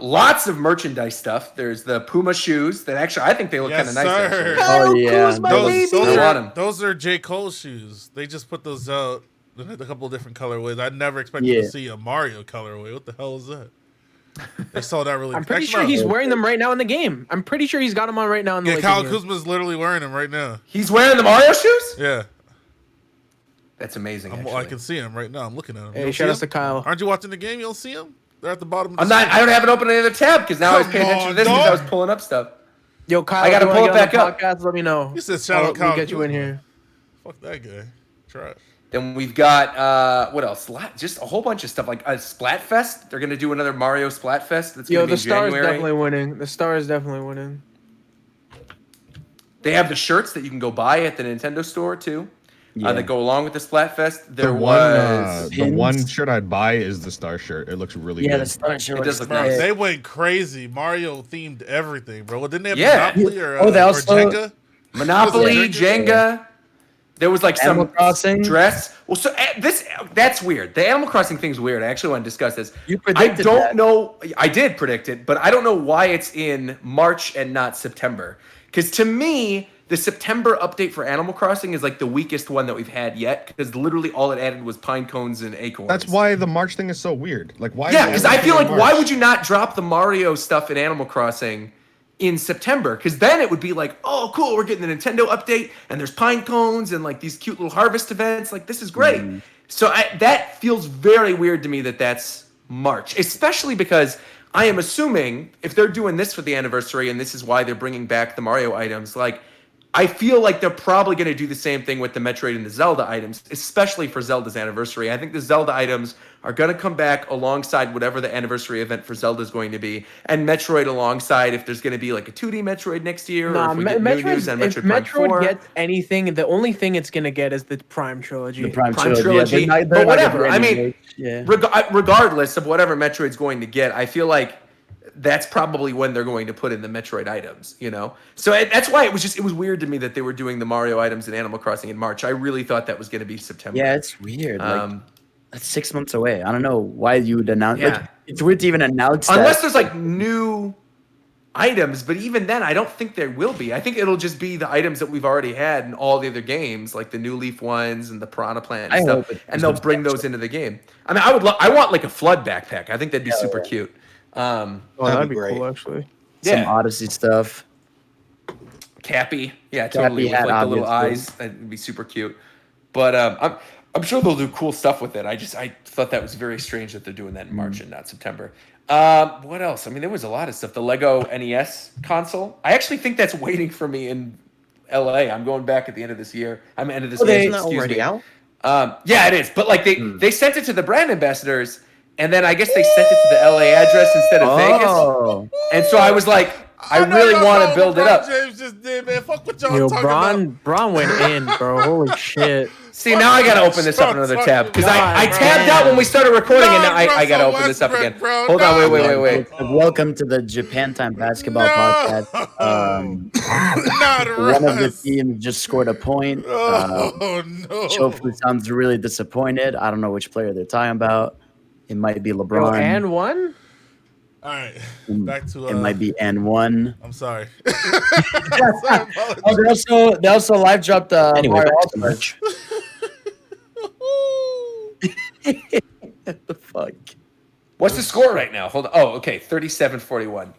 Lots of merchandise stuff. There's the Puma shoes that actually I think they look kind of Yes, nice. sir. Actually. Oh yeah, Kuzma, baby. Those, I want 'em. those are J. Cole shoes. They just put those out in a couple of different colorways. I never expected Yeah. to see a Mario colorway. What the hell is that? They saw that really. I'm pretty Actually, sure he's no. wearing them right now in the game. I'm pretty sure he's got them on right now in the Yeah, Lakers Kyle game. Kuzma's literally wearing them right now. He's wearing the Mario shoes. Yeah, That's amazing. I Actually. can see him right now. I'm looking at him. You Hey, don't shout see out to him? Kyle. Aren't you watching the game? You don't see him? They're at the bottom. Of the I'm not. screen. I don't have it open on any other tab because now I was Come paying attention to on, this because I dog. was pulling up stuff. Yo, Kyle, I gotta if you wanna pull it get on back the up. Podcast, let me know. You said shout out Kyle. We'll get you in Kuzma. here. Fuck that guy. Trash. Then we've got what else? Just a whole bunch of stuff like a Splatfest. They're gonna do another Mario Splatfest. That's Yo, gonna be the in star is January. definitely winning. The star is definitely winning. They have the shirts that you can go buy at the Nintendo store too. Yeah. That go along with the Splatfest. There The was one shirt I'd buy is the Star shirt. It looks really Yeah, good. the star shirt It does looks look Bro, nice. they went crazy. Mario themed everything, bro. Didn't they have Yeah. Monopoly or, Oh, they or also- Jenga? Monopoly, Was it Jenga. There was like Animal some Crossing? dress. Well, so that's weird. The Animal Crossing thing's weird. I actually want to discuss this. You I predicted don't that. know. I did predict it, but I don't know why it's in March and not September. Because to me, the September update for Animal Crossing is like the weakest one that we've had yet. Because literally all it added was pine cones and acorns. That's why the March thing is so weird. Like, why? Yeah, because I feel like why would you not drop the Mario stuff in Animal Crossing in September? Because then it would be like, oh, cool, we're getting the Nintendo update, and there's pine cones and like these cute little harvest events. Like, this is great. So that feels very weird to me that that's March, especially because I am assuming if they're doing this for the anniversary and this is why they're bringing back the Mario items, like, I feel like they're probably going to do the same thing with the Metroid and the Zelda items, especially for Zelda's anniversary. I think the Zelda items are going to come back alongside whatever the anniversary event for Zelda is going to be, and Metroid alongside if there's going to be like a 2D Metroid next year, or if we get new news on if Metroid Prime 4. Metroid gets anything, the only thing it's gonna get is the Prime trilogy. The Prime Prime trilogy. trilogy, Yeah, they're but not whatever. gonna I do mean, any- yeah. regardless of whatever Metroid's going to get, I feel like that's probably when they're going to put in the Metroid items, you know? So that's why it was weird to me that they were doing the Mario items in Animal Crossing in March. I really thought that was going to be September. Yeah, it's weird. Like, Um, that's 6 months away. I don't know why you would announce. Yeah. Like, it's weird to even announce unless that. there's like new items, but even then, I don't think there will be. I think it'll just be the items that we've already had in all the other games, like the New Leaf ones and the Piranha Plant and I stuff, hope it and they'll bring those into the game. I mean, I want like a flood backpack. I think that'd be super cute. Oh, That'd that'd be be great. cool, actually. Some yeah. Odyssey stuff. Cappy, yeah, totally. hat, With like the little eyes, obviously. that'd be super cute. But I'm sure they'll do cool stuff with it. I thought that was very strange that they're doing that in March and not September. What else? I mean, there was a lot of stuff. The Lego NES console. I actually think that's waiting for me in LA. I'm going back at the end of this year. I'm end of this year. Isn't that excuse already me. out? Yeah, it is. But like they sent it to the brand ambassadors, and then I guess they sent it to the LA address instead of Vegas. Oh, And so I was like, I know really that's want all to build it LeBron up. James just did, man. Fuck what y'all Yo, talking about. Braun went in, bro. Holy shit. See, now I gotta open this up in another tab because I tabbed out when we started recording, and now I gotta open this up again. Bro, Hold on, no. wait. welcome to the Japan Time Basketball Podcast. Not One of the Russ. teams just scored a point. Oh no. Shofu sounds really disappointed. I don't know which player they're talking about. It might be Yo, LeBron. and one? All right, back to. It might be N1. I'm sorry. Oh, they also live dropped Anyway, Mario back to All-Stars. March. What the fuck? What's the score right now? Hold on. Oh, okay, 37-41.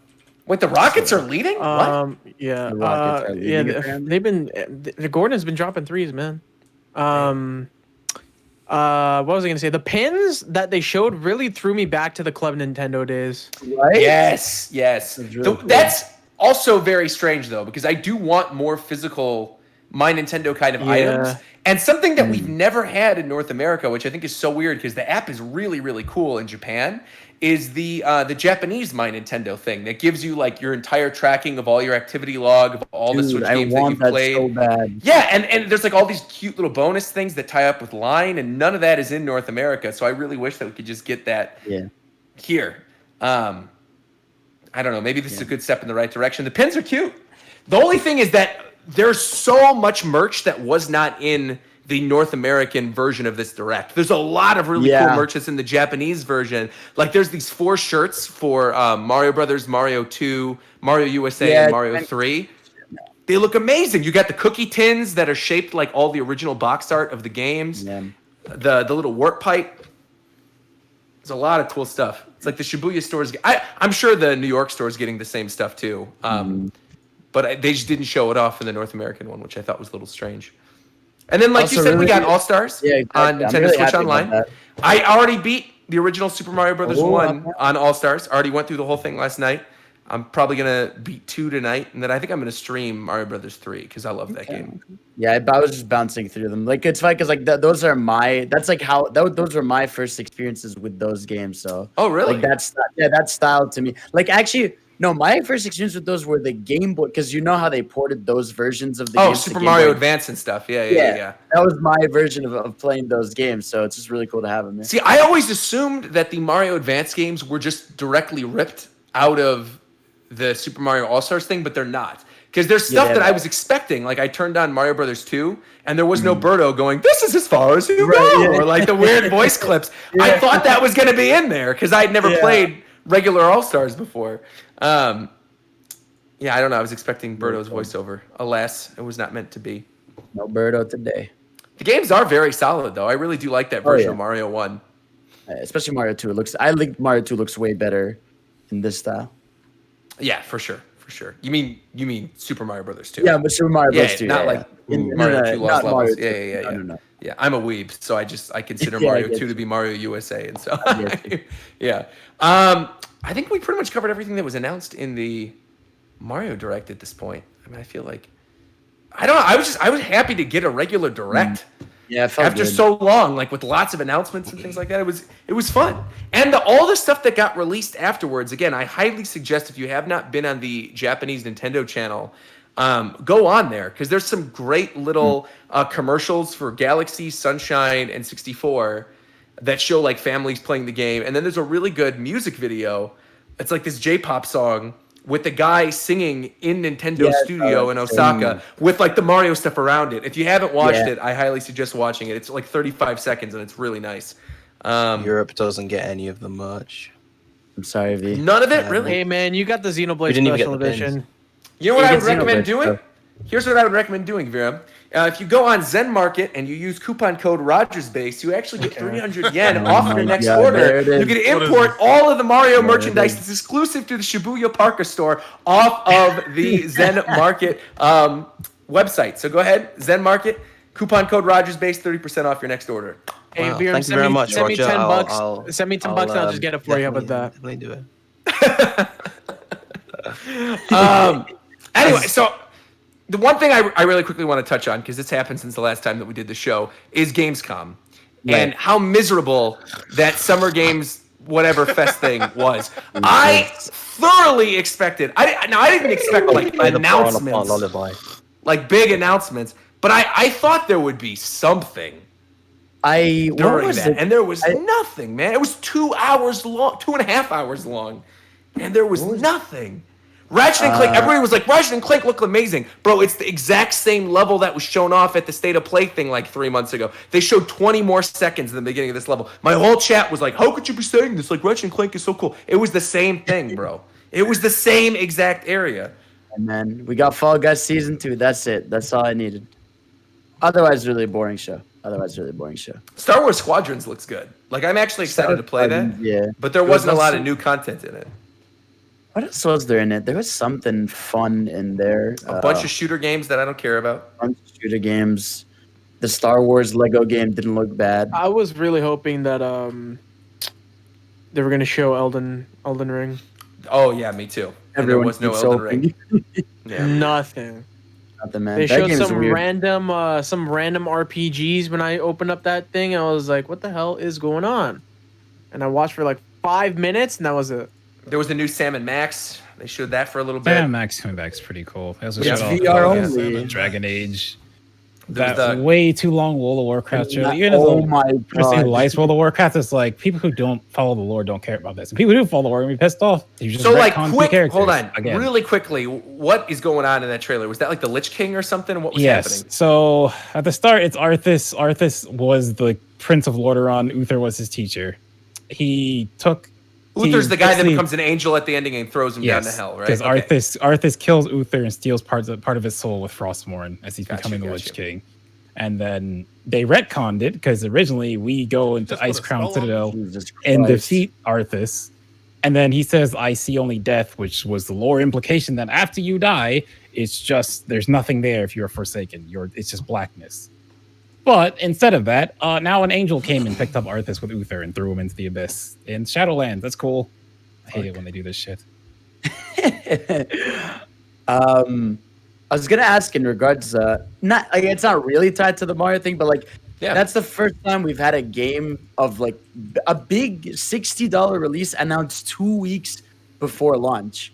Wait, the Rockets are leading? What? Yeah. The Rockets are Yeah, leading it, they've been. The Gordon's been dropping threes, man. What was I gonna say? The pins that they showed really threw me back to the Club Nintendo days. Right? Yes. That's really cool. That's also very strange though, because I do want more physical My Nintendo kind of Yeah. items. And something that we've never had in North America, which I think is so weird because the app is really, really cool in Japan, is the Japanese My Nintendo thing that gives you like your entire tracking of all your activity log of all the Dude, Switch I games that want you've that played. so bad. Yeah, and there's like all these cute little bonus things that tie up with Line, and none of that is in North America. So I really wish that we could just get that Yeah. here. I don't know. Maybe this is a good step in the right direction. The pins are cute. The only thing is that there's so much merch that was not in the North American version of this direct. There's a lot of really cool merch that's in the Japanese version. Like there's these 4 shirts for Mario Brothers, Mario 2, Mario USA, and Mario 3. They look amazing. You got the cookie tins that are shaped like all the original box art of the games. Yeah. The little warp pipe. There's a lot of cool stuff. It's like the Shibuya stores. I'm sure the New York store is getting the same stuff too. But they just didn't show it off in the North American one, which I thought was a little strange. And then, like also, you said, we got All Stars on Nintendo really Switch Online. I already beat the original Super Mario Brothers 1 on All Stars. Already went through the whole thing last night. I'm probably gonna beat 2 tonight, and then I think I'm gonna stream Mario Brothers 3 because I love that game. Yeah, I was just bouncing through them. Like it's funny because like those are my. That's like how those were my first experiences with those games. So really? Like that style to me. Like actually, no, my first experience with those were the Game Boy because you know how they ported those versions of the games Super Mario Advance and stuff. Yeah. That was my version of playing those games. So it's just really cool to have them there. See, I always assumed that the Mario Advance games were just directly ripped out of the Super Mario All-Stars thing, but they're not. Because there's stuff that I was expecting. Like I turned on Mario Brothers 2, and there was no Birdo going, "This is as far as you go," or like the weird voice clips. I thought that was going to be in there because I'd never played regular All-Stars before. I don't know. I was expecting Birdo's voiceover. Alas, it was not meant to be. No Birdo today. The games are very solid, though. I really do like that version of Mario 1. Especially Mario 2. I think Mario 2 looks way better in this style. Yeah, for sure. You mean Super Mario Brothers 2? Yeah, but Super Mario Bros. 2. Not like Mario 2 Lost Levels. Yeah. No. Yeah, I'm a weeb, so I consider Mario 2 to be Mario USA, and so yeah. I think we pretty much covered everything that was announced in the Mario Direct at this point. I mean, I feel like I don't know. I was happy to get a regular Direct. Yeah, it felt after good. so long, like with lots of announcements and things like that. It was fun. And all the stuff that got released afterwards, again, I highly suggest if you have not been on the Japanese Nintendo channel, go on there because there's some great little commercials for Galaxy, Sunshine, and 64 that show like families playing the game. And then there's a really good music video. It's like this J-pop song with the guy singing in Nintendo studio in Osaka with like the Mario stuff around it. If you haven't watched it, I highly suggest watching it. It's like 35 seconds and it's really nice. Europe doesn't get any of the merch. I'm sorry, V. None of it, really? Hey, man, you got the Xenoblade Special Edition. You know what I would recommend doing? Here's what I would recommend doing, Vera. If you go on Zen Market and you use coupon code RogersBase, you actually get 300 yen off your next order. You can import all of the Mario merchandise that's exclusive to the Shibuya Parka store off of the Zen Market website. So go ahead, Zen Market, coupon code RogersBase, 30% off your next order. Hey, Wow. Vera, Thank you very much, send me Roger. 10 bucks. Send me 10 bucks and I'll just get it for you. How about that? Definitely do it. Anyway, so the one thing I really quickly want to touch on, because it's happened since the last time that we did the show, is Gamescom. And how miserable that Summer Games whatever fest thing was. I thoroughly expected, I didn't expect like announcements, like big announcements, but I thought there would be something during that. And there was nothing, man. It was 2 hours long, 2.5 hours long, and there was nothing. Ratchet and Clank, everybody was like, Ratchet and Clank look amazing. Bro, it's the exact same level that was shown off at the State of Play thing like 3 months ago. They showed 20 more seconds in the beginning of this level. My whole chat was like, how could you be saying this? Like, Ratchet and Clank is so cool. It was the same thing, bro. It was the same exact area. And then we got Fall Guys Season 2. That's it. That's all I needed. Otherwise, really boring show. Star Wars Squadrons looks good. Like, I'm actually excited to play that. Yeah. But there wasn't a lot of new content in it. What else was there in it? There was something fun in there. A bunch of shooter games that I don't care about. Shooter games. The Star Wars Lego game didn't look bad. I was really hoping that they were going to show Elden Ring. Oh, yeah, me too. And there was no Elden Ring. Yeah. Nothing. Man. They showed some random RPGs when I opened up that thing, and I was like, what the hell is going on? And I watched for like 5 minutes, and that was it. There was the new Sam & Max. They showed that for a little bit. Sam & Max coming back is pretty cool. They also it's showed VR only. Dragon Age. There was that way too long World of Warcraft trailer. Even Oh as a my person who god! likes World of Warcraft, it's like people who don't follow the lore don't care about this, and people who do follow the lore are gonna be pissed off. You just So like retconned two quick, characters hold on, again. really quickly, what is going on in that trailer? Was that like the Lich King or something? What was Yes. happening? So at the start, it's Arthas. Arthas was the Prince of Lordaeron. Uther was his teacher. He took. Uther's the guy that basically- becomes an angel at the ending and throws him down to hell, right? Because Okay. Arthas kills Uther and steals part of his soul with Frostmourne as he's Gotcha, becoming the gotcha. Lich King. And then they retconned it because originally we go into Just put a Ice Crown spell on Citadel Jesus and Christ. defeat Arthas. And then he says, I see only death, which was the lore implication that after you die, it's just there's nothing there if you're forsaken. It's just blackness. But instead of that, now an angel came and picked up Arthas with Uther and threw him into the abyss in Shadowlands. That's cool. I hate it when they do this shit. I was gonna ask in regards, not like it's not really tied to the Mario thing, but like Yeah. that's the first time we've had a game of like a big $60 release announced 2 weeks before launch.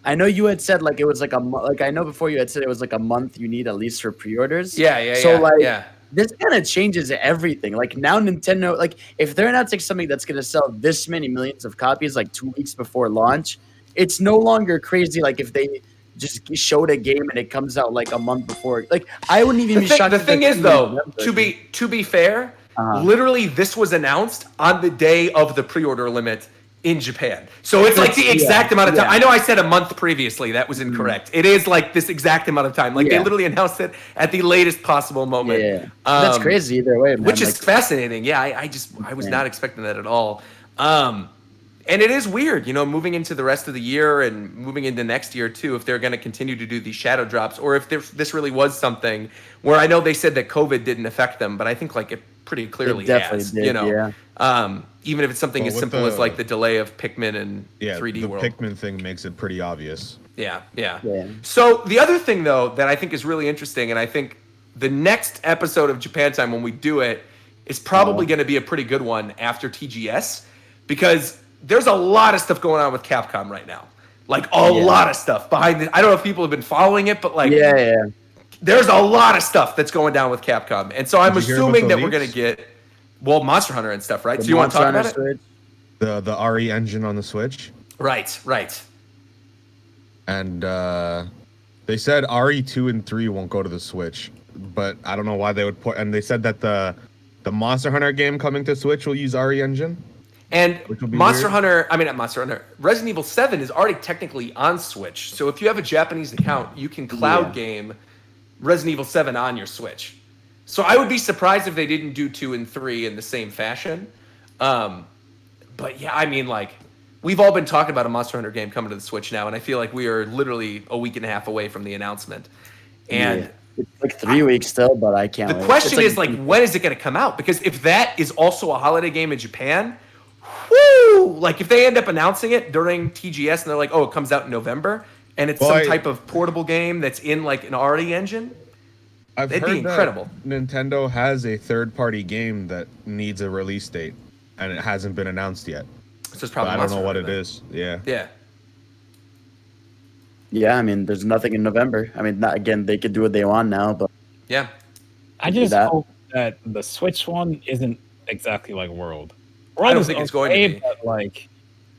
I know you had said like it was like like I know before you had said it was like a month you need at least for pre-orders. Yeah, So like yeah. this kind of changes everything. Like now Nintendo, like if they're announcing something that's gonna sell this many millions of copies like 2 weeks before launch, it's no longer crazy. Like if they just showed a game and it comes out like a month before. Like I wouldn't even be shocked. The if thing that is came in though, November. to be fair, literally this was announced on the day of the pre-order limit in Japan. So it's like the exact amount of time. yeah. I know I said a month previously. That was incorrect. It is like this exact amount of time. Like they Yeah. literally announced it at the latest possible moment. Yeah, that's crazy either way, man. Which is Like, fascinating. Yeah, I was Yeah. not expecting that at all. And it is weird, moving into the rest of the year and moving into next year too, if they're going to continue to do these shadow drops, or if this really was something where I know they said that COVID didn't affect them, but I think like it pretty clearly definitely has, did, yeah. Even if it's something Well, as with simple as the- like the delay of Pikmin and Yeah, 3D the World. Pikmin thing makes it pretty obvious. Yeah. Yeah. So the other thing though that I think is really interesting, and I think the next episode of Japan Time when we do it is probably going to be a pretty good one after TGS, because there's a lot of stuff going on with Capcom right now. Like a lot of stuff behind it. I don't know if people have been following it, but like yeah. there's a lot of stuff that's going down with Capcom. And so I'm Did you hear about assuming the that we're going leaks? to get Monster Hunter and stuff, right? The So you want to talk Monster about it? Hunter Switch. The RE engine on the Switch, Right. and they said RE2 and 3 won't go to the Switch, but I don't know why they would put. And they said that the Monster Hunter game coming to Switch will use RE engine. And Which will be Monster weird. Hunter, I mean not Monster Hunter, Resident Evil 7 is already technically on Switch. So if you have a Japanese account, you can cloud game Resident Evil 7 on your Switch. So I would be surprised if they didn't do 2 and 3 in the same fashion. But yeah, I mean like we've all been talking about a Monster Hunter game coming to the Switch now, and I feel like we are literally a week and a half away from the announcement. And It's like 3 weeks still, but I can't. the wait. question It's is like, when is it going to come out? Because if that is also a holiday game in Japan, whoo! Like if they end up announcing it during TGS and they're like, oh, it comes out in November, and it's some type of portable game that's in like an RE engine, I've It'd be heard incredible. that Nintendo has a third-party game that needs a release date, and it hasn't been announced yet. so it's But probably I don't Monster know what Hunter it then. is. Yeah. Yeah. Yeah, I mean, there's nothing in November. I mean, not, again, they could do what they want now, but Yeah. I just that. hope that the Switch one isn't exactly like World. I don't is think it's going to okay, be. But like,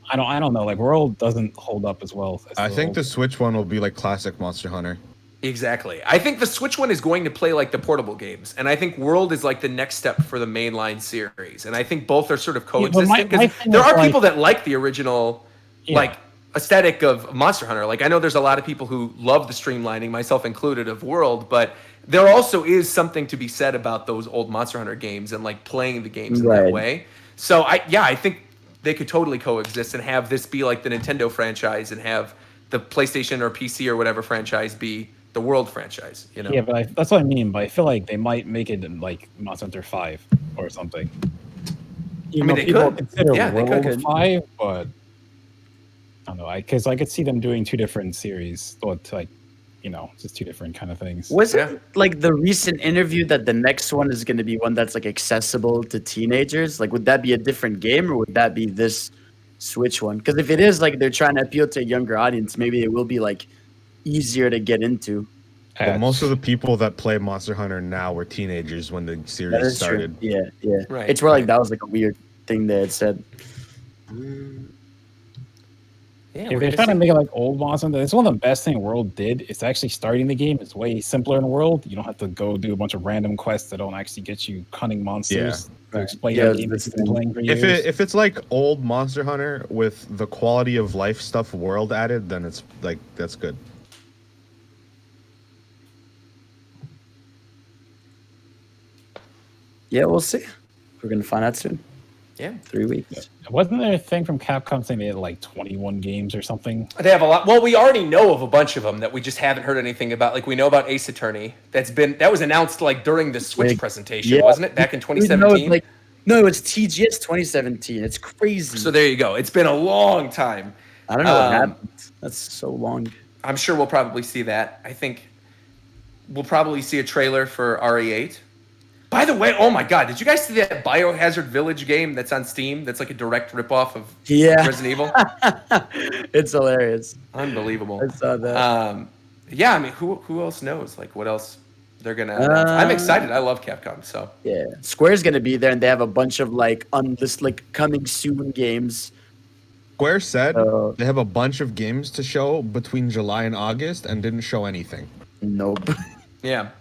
I don't know. Like World doesn't hold up as well. As I think old- the Switch one will be like classic Monster Hunter. Exactly. I think the Switch one is going to play like the portable games, and I think World is like the next step for the mainline series, and I think both are sort of but my coexisting because thing there is, are like- people that like the original, Yeah. like aesthetic of Monster Hunter. Like I know there's a lot of people who love the streamlining, myself included, of World, but there also is something to be said about those old Monster Hunter games and like playing the games in that Right. way. So I think they could totally coexist and have this be like the Nintendo franchise and have the PlayStation or PC or whatever franchise be the World franchise. You know? Yeah, but that's what I mean. But I feel like they might make it in like Monster Hunter 5 or something. I mean, they people could. consider Yeah, they World could. 5, but I don't know. Because I could see them doing two different series, or like, just two different kind of things. was Yeah. it like the recent interview that the next one is going to be one that's like accessible to teenagers? Like, would that be a different game or would that be this Switch one? Because if it is like they're trying to appeal to a younger audience, maybe it will be like easier to get into. But most of the people that play Monster Hunter now were teenagers when the That series is started. true. Yeah, yeah. Right, It's where like right. that was like a weird thing they had said. Yeah, If we're they're gonna trying to see. make it like old Monster Hunter, it's one of the best thing World did. It's actually starting the game. It's way simpler in World. You don't have to go do a bunch of random quests that don't actually get you hunting monsters to explain Yeah, the it's game the that you've been same. playing for If years. it's like old Monster Hunter with the quality of life stuff World added, then it's like that's good. Yeah, we'll see. We're gonna find out soon. Yeah. 3 weeks. Wasn't there a thing from Capcom saying they had like 21 games or something? They have a lot. Well, we already know of a bunch of them that we just haven't heard anything about. Like we know about Ace Attorney. That was announced like during the Switch Like, presentation, yeah. wasn't it? Back in No, it's 2017. like no, it's TGS 2017. It's crazy. So there you go. It's been a long time. I don't know what Um, happened. That's so long. I'm sure we'll probably see that. I think we'll probably see a trailer for RE8. By the way, oh my God, did you guys see that Biohazard Village game that's on Steam? That's like a direct ripoff of Yeah. Resident Evil. It's hilarious. Unbelievable. I saw that. Yeah, I mean, who else knows? Like, what else they're gonna announce? I'm excited. I love Capcom. So Yeah. Square's gonna be there, and they have a bunch of like coming soon games. Square said Uh, they have a bunch of games to show between July and August and didn't show anything. Nope. yeah,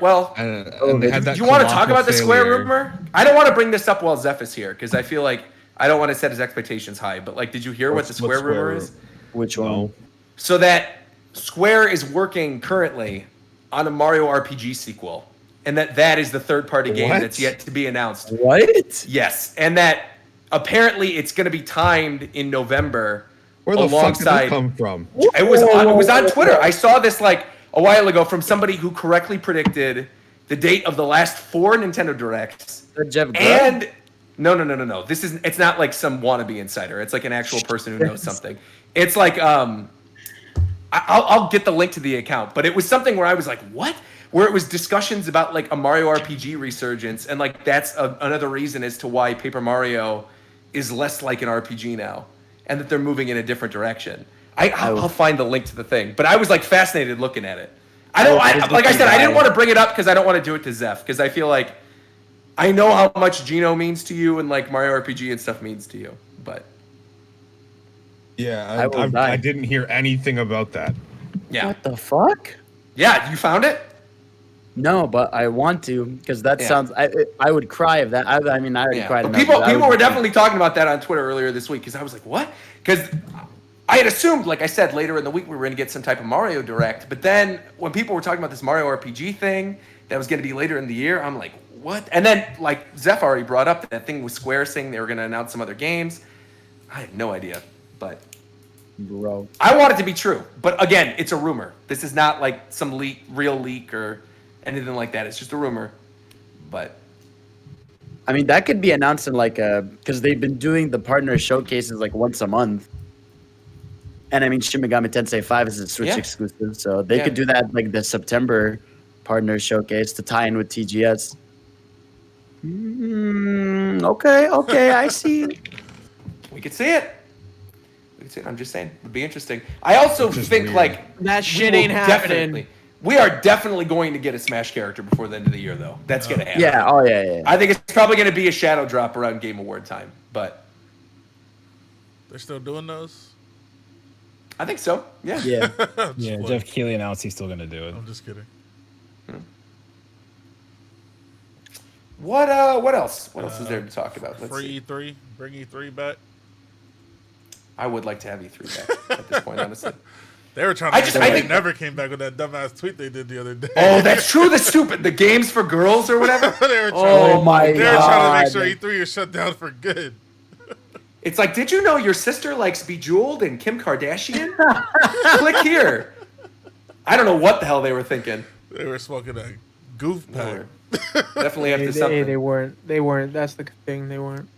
well. And they had that Do you want to talk colossal about the Square failure. rumor? I don't want to bring this up while Zeph is here because I feel like I don't want to set his expectations high. But like, did you hear what the Square rumor is? Which one? So that Square is working currently on a Mario RPG sequel, and that is the third-party game What? that's yet to be announced. What? Yes, and that apparently it's going to be timed in November. Where the fuck did alongside. that come from? It was on Twitter. I saw this like a while ago from somebody who correctly predicted the date of the last 4 Nintendo Directs. Jeff Grubb? And no. It's not like some wannabe insider. It's like an actual person who knows something. It's like I'll get the link to the account, but it was something where I was like, what? Where it was discussions about like a Mario RPG resurgence, and like that's another reason as to why Paper Mario is less like an RPG now, and that they're moving in a different direction. I'll find the link to the thing, but I was like fascinated looking at it. Like I said, I didn't want to bring it up because I don't want to do it to Zeph because I feel like I know how much Geno means to you and like Mario RPG and stuff means to you, but Yeah, will die. I didn't hear anything about that. yeah, What the fuck? yeah, you found it. No, but I want to because that Yeah. sounds. I would cry if that. I mean, I already cried. But enough, people but I were would- definitely talking about that on Twitter earlier this week because I was like, what? Because I had assumed, like I said, later in the week we were going to get some type of Mario Direct. But then when people were talking about this Mario RPG thing that was going to be later in the year, I'm like, what? And then like Zeph already brought up that thing with Square saying they were going to announce some other games. I had no idea, but Bro. I want it to be true. But again, it's a rumor. This is not like some real leak or anything like that. It's just a rumor. But I mean, that could be announced in like because they've been doing the partner showcases like once a month. And I mean, Shin Megami Tensei 5 is a Switch Yeah. exclusive, so they Yeah. could do that like the September partner showcase to tie in with TGS. Okay, I see. we could see it. I'm just saying, it'd be interesting. I also Just think weird. like That we shit will ain't happening. We are definitely going to get a Smash character before the end of the year, though. That's gonna happen. Yeah. Oh yeah. I think it's probably gonna be a shadow drop around Game Award time, but They're still doing those? I think so. Yeah. Yeah. Yeah, Just Jeff Keighley announced he's still going to do it. I'm just kidding. What else? What else is there to talk about? Let's Free see. E3, bring E3 back. I would like to have E3 back at this point, honestly. They were trying I to just- make I sure they think- never came back with that dumbass tweet they did the other day. Oh, that's true. The games for girls or whatever. they were trying, Oh my they were trying to God. make sure E3 is shut down for good. It's like, did you know your sister likes Bejeweled and Kim Kardashian? Click here. I don't know what the hell they were thinking. They were smoking a goof pack. Definitely up to They something. weren't. That's the thing. They weren't.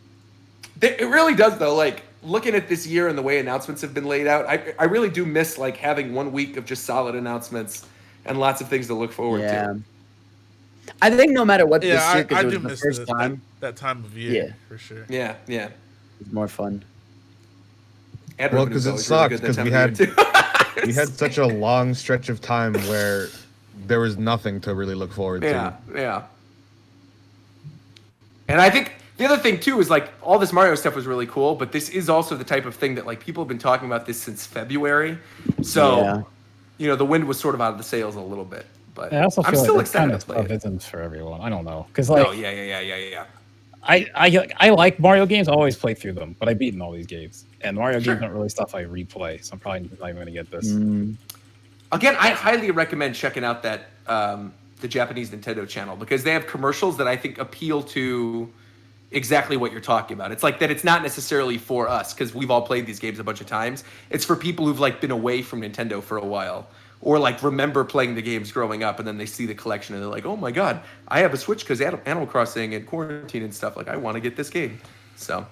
It really does, though. Like, looking at this year and the way announcements have been laid out, I really do miss, like, having 1 week of just solid announcements and lots of things to look forward Yeah. to. I think no matter what Yeah, this year, I because it do was the miss first time, that time of year, Yeah. for sure. Yeah, yeah. it's more fun. Ad Well, revenue's 'cause it always sucks, good that 'cause time we of year, had- too. we had such a long stretch of time where there was nothing to really look forward to. Yeah. And I think the other thing too is like all this Mario stuff was really cool, but this is also the type of thing that like people have been talking about this since February. So, the wind was sort of out of the sails a little bit. But I also I'm feel still like excited kind to of play stuff it. isn't for everyone. I don't know, because like, Yeah. I like Mario games. I always play through them, but I've beaten all these games, and Mario Sure. games aren't really stuff I replay. So I'm probably not even gonna get this. Again, I highly recommend checking out that the Japanese Nintendo channel because they have commercials that I think appeal to exactly what you're talking about. It's like that it's not necessarily for us because we've all played these games a bunch of times. It's for people who've like been away from Nintendo for a while or like remember playing the games growing up and then they see the collection and they're like, oh my God, I have a Switch because Animal Crossing and quarantine and stuff. Like I want to get this game. So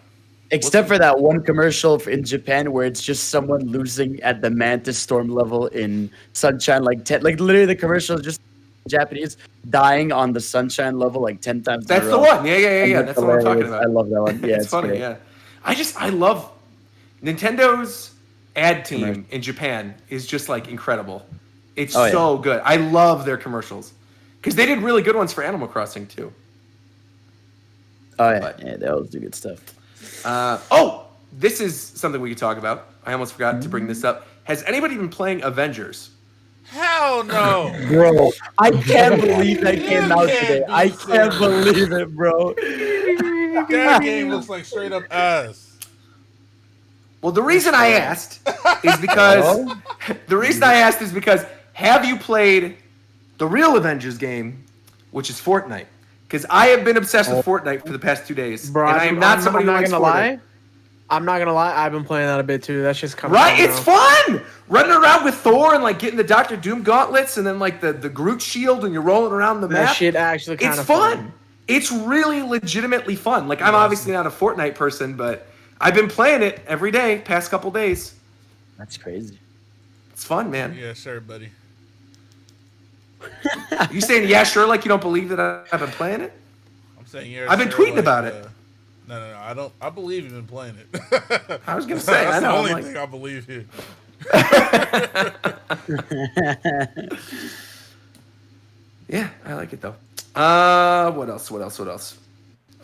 Except for that one commercial in Japan where it's just someone losing at the Mantis Storm level in Sunshine, like literally the commercial is just Japanese dying on the Sunshine level like 10 times. That's in a the row. one. Yeah. That's the one I'm talking about. I love that one. Yeah, it's funny. great. Yeah, I love Nintendo's ad team in Japan is just like incredible. It's so good. I love their commercials because they did really good ones for Animal Crossing too. Oh yeah, they always do good stuff. This is something we could talk about. I almost forgot to bring this up. Has anybody been playing Avengers? Hell no. Bro, I can't believe that came out today. I can't believe it, bro. That game looks like straight up ass. Well, the reason I asked is because have you played the real Avengers game, which is Fortnite? Because I have been obsessed with Fortnite for the past 2 days, Bro, and I am not somebody who likes gonna Fortnite. lie. I'm not gonna lie. I've been playing that a bit too. That's just coming. Right? out It's now. fun! Running around with Thor and like getting the Doctor Doom gauntlets and then like the Groot shield and you're rolling around the That map. shit actually kind It's of fun. It's really legitimately fun. Like I'm obviously not a Fortnite person, but I've been playing it every day past couple days. That's crazy. It's fun, man. Yeah, sure, buddy. You saying yeah, sure, like you don't believe that I've been playing it? I'm saying yeah. I've been sure, tweeting like, about it. No. I don't. I believe you've been playing it. I was gonna say, That's I know. the I'm only like- thing I believe here. Yeah, I like it though. What else?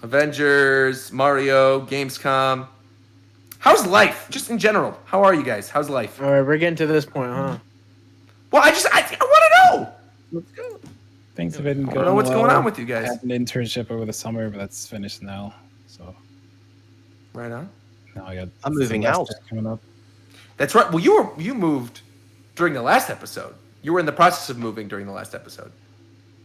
Avengers, Mario, Gamescom. How's life? Just in general. How are you guys? How's life? All right, we're getting to this point, huh? Well, I want to know. Let's go. Things have been I going. don't know what's going well. on with you I guys. had an internship over the summer, but that's finished now. So Right on. now I got. I'm moving semester out. coming up. That's right. Well, you moved during the last episode. You were in the process of moving during the last episode.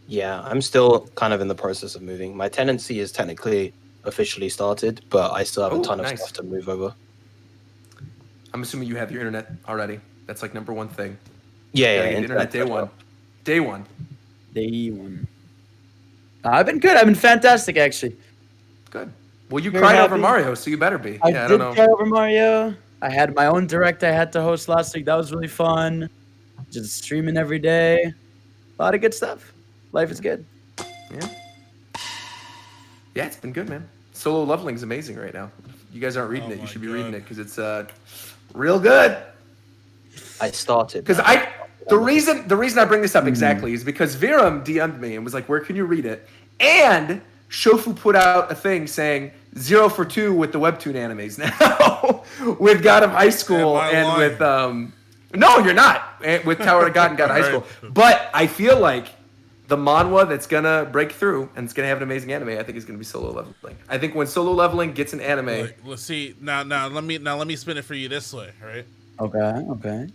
Yeah, I'm still kind of in the process of moving. My tenancy is technically officially started, but I still have a ton of nice. stuff to move over. I'm assuming you have your internet already. That's like number one thing. Yeah, Gotta yeah. get internet day one. Day one. Day one. I've been good. I've been fantastic, actually. Good. Well, you Very cried over happy. Mario, so you better be. I Yeah, I did don't know. cry over Mario. I had my own direct I had to host last week. That was really fun. Just streaming every day. A lot of good stuff. Life is good. Yeah, it's been good, man. Solo Leveling's amazing right now. If you guys aren't reading Oh it, you my should be God. reading it because it's real good. I started. Because the reason I bring this up exactly is because Viram DM'd me and was like, "Where can you read it?" And Shofu put out a thing saying 0 for 2 with the webtoon animes now with God of High School Am I and lying? with no, you're not with Tower of God and God of High School. But I feel like the manhwa that's gonna break through and it's gonna have an amazing anime. I think is gonna be Solo Leveling. I think when Solo Leveling gets an anime, Like, let's see. Now let me spin it for you this way, right? Okay.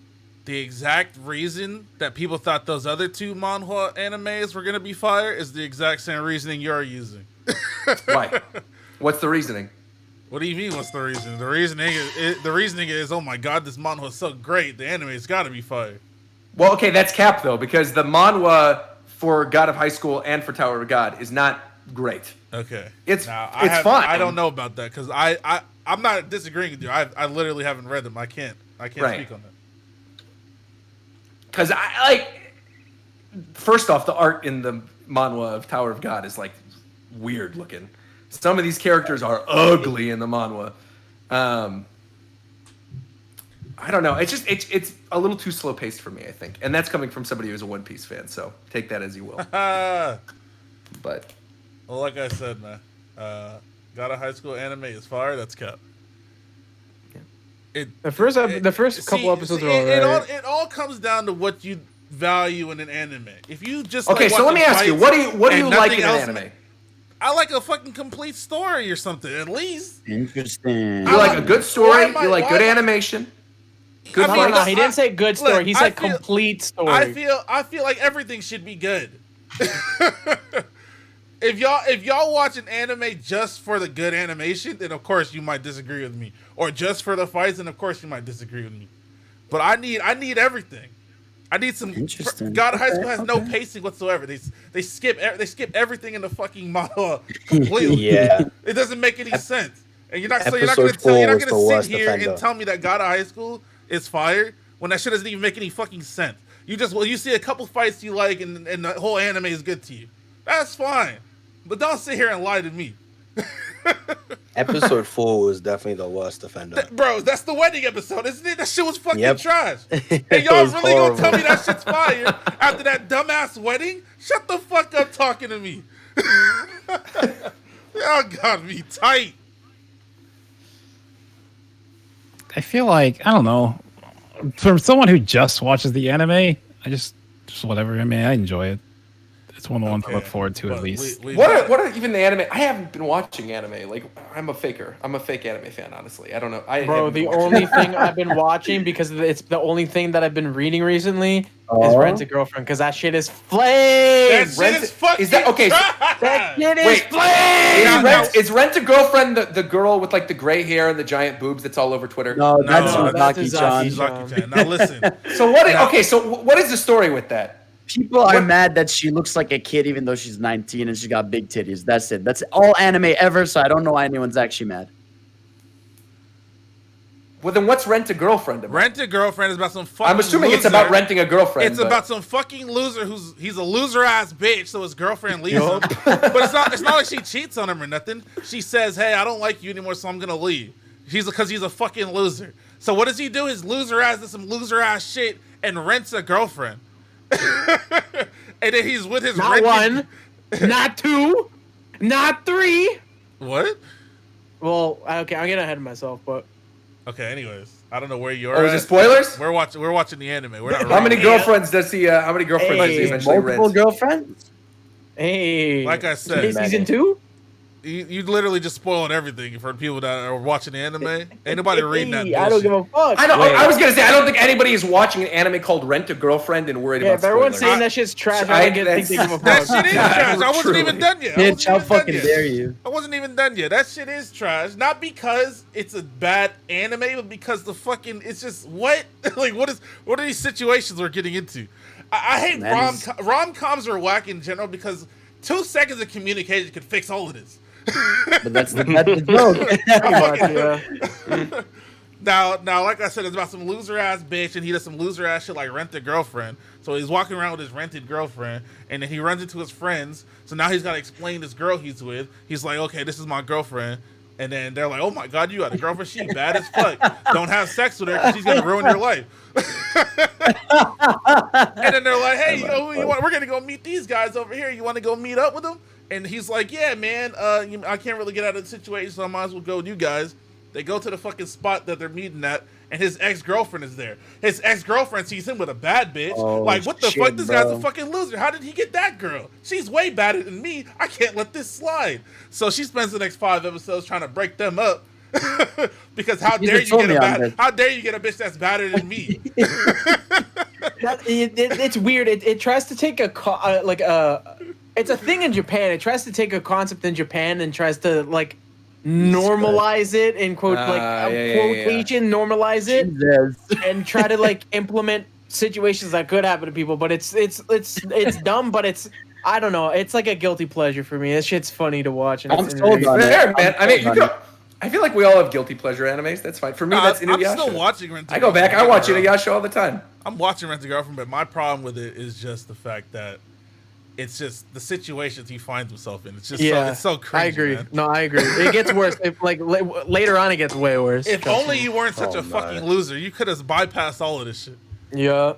The exact reason that people thought those other two manhwa animes were gonna be fire is the exact same reasoning you're using. why? What's the reasoning? What do you mean? What's the reason? The reasoning is, oh my god, this manhwa is so great. The anime's got to be fire. Well, okay, that's cap though because the manhwa for God of High School and for Tower of God is not great. Okay, It's fine. fine. I don't know about that because I'm not disagreeing with you. I literally haven't read them. I can't Right. speak on that. Because I like, first off, the art in the manhwa of Tower of God is like weird looking. Some of these characters are ugly in the manhwa. I don't know. It's just it's a little too slow paced for me, I think, and that's coming from somebody who's a One Piece fan. So take that as you will. Well, But like I said, man, got a high school anime is fire. That's cap. The first couple episodes are alright. It all comes down to what you value in an anime. If you just okay, like so let me watching ask you, fights what do you and like nothing in an else, anime? I like a fucking complete story or something, at least. Interesting. You like a good story. why You like good am I- animation. Good I mean, fights. He didn't say good story. Look, He I said feel- complete story. I feel like everything should be good. If y'all watch an anime just for the good animation, then of course you might disagree with me. Or just for the fights, then of course you might disagree with me. But I need everything. I need some. Interesting. God High School has no Okay. pacing whatsoever. They skip everything in the fucking model completely. Yeah. It doesn't make any sense. And you're not Episode gonna 4 was the sit worst here offender. and tell me that God High School is fire when that shit doesn't even make any fucking sense. You see a couple fights you like and the whole anime is good to you. That's fine. But don't sit here and lie to me. Episode 4 was definitely the worst offender. Bro, that's the wedding episode, isn't it? That shit was fucking Yep. trash. It And y'all was really gonna tell me horrible. that shit's fire after that dumbass wedding? Shut the fuck up talking to me. Y'all got me tight. I feel like I don't know. From someone who just watches the anime, I just whatever. I mean, I enjoy it. It's one of the ones I look Okay, forward to but at least. What are even the anime? I haven't been watching anime. Like I'm a faker. I'm a fake anime fan. Honestly, I don't know. Bro, the only thing I've been watching because it's the only thing that I've been reading recently is Rent a Girlfriend because that shit is flame. That shit Rent- is fucking is that- okay, so- trash. That shit is Wait, flame. is Rent a Girlfriend the girl with like the gray hair and the giant boobs that's all over Twitter? No, that's No, Uzaki that's Chan. Uzaki. Zaki-chan. Now listen. So what? Okay, so what is the story with that? People are What- mad that she looks like a kid even though she's 19 and she got big titties. That's it. That's all anime ever, so I don't know why anyone's actually mad. Well, then what's Rent a Girlfriend about? Rent a Girlfriend is about some fucking I'm assuming it's loser. about renting a girlfriend. It's but- about some fucking loser he's a loser ass bitch, so his girlfriend leaves him. But it's not like she cheats on him or nothing. She says, "Hey, I don't like you anymore, so I'm gonna leave." Because he's a fucking loser. So what does he do? His loser ass does some loser ass shit and rents a girlfriend. And then he's with his Not rented- one, not two, not three. What? Well, okay, I'm getting ahead of myself, but Okay. Anyways, I don't know where you're. Oh, is at. it spoilers? We're watching the anime. We're not How many reading it. girlfriends does he? How many girlfriends does he Hey, eventually Multiple rent? girlfriends? hey, Like I said, season 2. You literally just spoiled everything for people that are watching the anime. Ain't nobody reading that. I don't give a fuck. I don't. Wait. I was gonna say I don't think anybody is watching an anime called Rent a Girlfriend and worried Yeah, about if everyone's spoilers. saying that shit's trash, I- I don't think they give a That fuck. shit is Yeah, trash. I wasn't truly. even done yet. Bitch, how fucking dare you? I wasn't even done yet. That shit is trash. Not because it's a bad anime, but because the fucking it's just what like what are these situations we're getting into? I hate That is- rom-coms are whack in general because 2 seconds of communication could fix all of this. But that's the joke. Pretty much, yeah. Now, like I said, it's about some loser ass bitch, and he does some loser ass shit like rent a girlfriend. So he's walking around with his rented girlfriend, and then he runs into his friends. So now he's got to explain this girl he's with. He's like, okay, this is my girlfriend. And then they're like, oh my God, you got a girlfriend? She bad as fuck. Don't have sex with her because she's going to ruin your life. And then they're like, hey, we're going to go meet these guys over here. You want to go meet up with them? And he's like, yeah, man, I can't really get out of the situation, so I might as well go with you guys. They go to the fucking spot that they're meeting at, and his ex-girlfriend is there. His ex-girlfriend sees him with a bad bitch. Oh, like, what the shit, fuck? This guy's a bro. fucking loser. How did he get that girl? She's way badder than me. I can't let this slide. So she spends the next 5 episodes trying to break them up. Because how You dare just you told get me a on this. how dare you get a bitch that's badder than me? It's weird. It tries to take it's a thing in Japan. It tries to take a concept in Japan and tries to like normalize it in quote quotation normalize it Jesus. and try to like implement situations that could happen to people. But it's dumb. But it's I don't know. It's like a guilty pleasure for me. This shit's funny to watch. And I'm it's sold on it. Fair, man. I mean, I'm you know, I feel like we all have guilty pleasure animes. That's fine. For me, that's I'm Inuyasha. still watching Rent a I go back. I watch Girlfriend. Inuyasha all the time. I'm watching Rent a Girlfriend, but my problem with it is just the fact that It's just the situations he finds himself in. It's just Yeah, so cringy. I agree. Man. No, I agree. It gets worse. If like later on, it gets way worse. If Trust only me. you weren't such Oh, a fucking no. loser, you could have bypassed all of this shit. Yeah.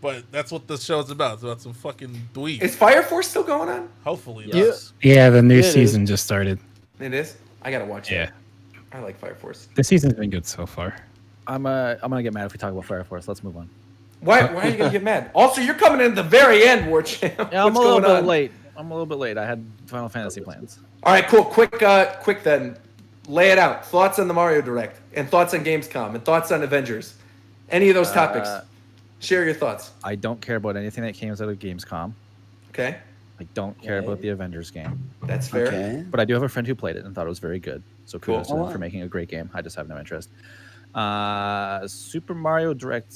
But that's what the show's about. It's about some fucking dweeb. Is Fire Force still going on? Hopefully, Yeah. yes. Yeah, the new Yeah, it is. season just started. It is. I gotta watch Yeah, it. I like Fire Force. the season's been good so far. I'm gonna get mad if we talk about Fire Force. Let's move on. Why are you gonna get mad? Also, you're coming in at the very end, War Champ. Yeah, I'm What's a little going bit on? late. I'm a little bit late. I had Final Fantasy plans. All right, cool. Quick then. Lay it out. Thoughts on the Mario Direct, and thoughts on Gamescom, and thoughts on Avengers. Any of those topics. Share your thoughts. I don't care about anything that came out of Gamescom. Okay, I don't care about the Avengers game. that's fair. Okay. But I do have a friend who played it and thought it was very good. So kudos Cool. to them for making a great game. I just have no interest. Super Mario Direct.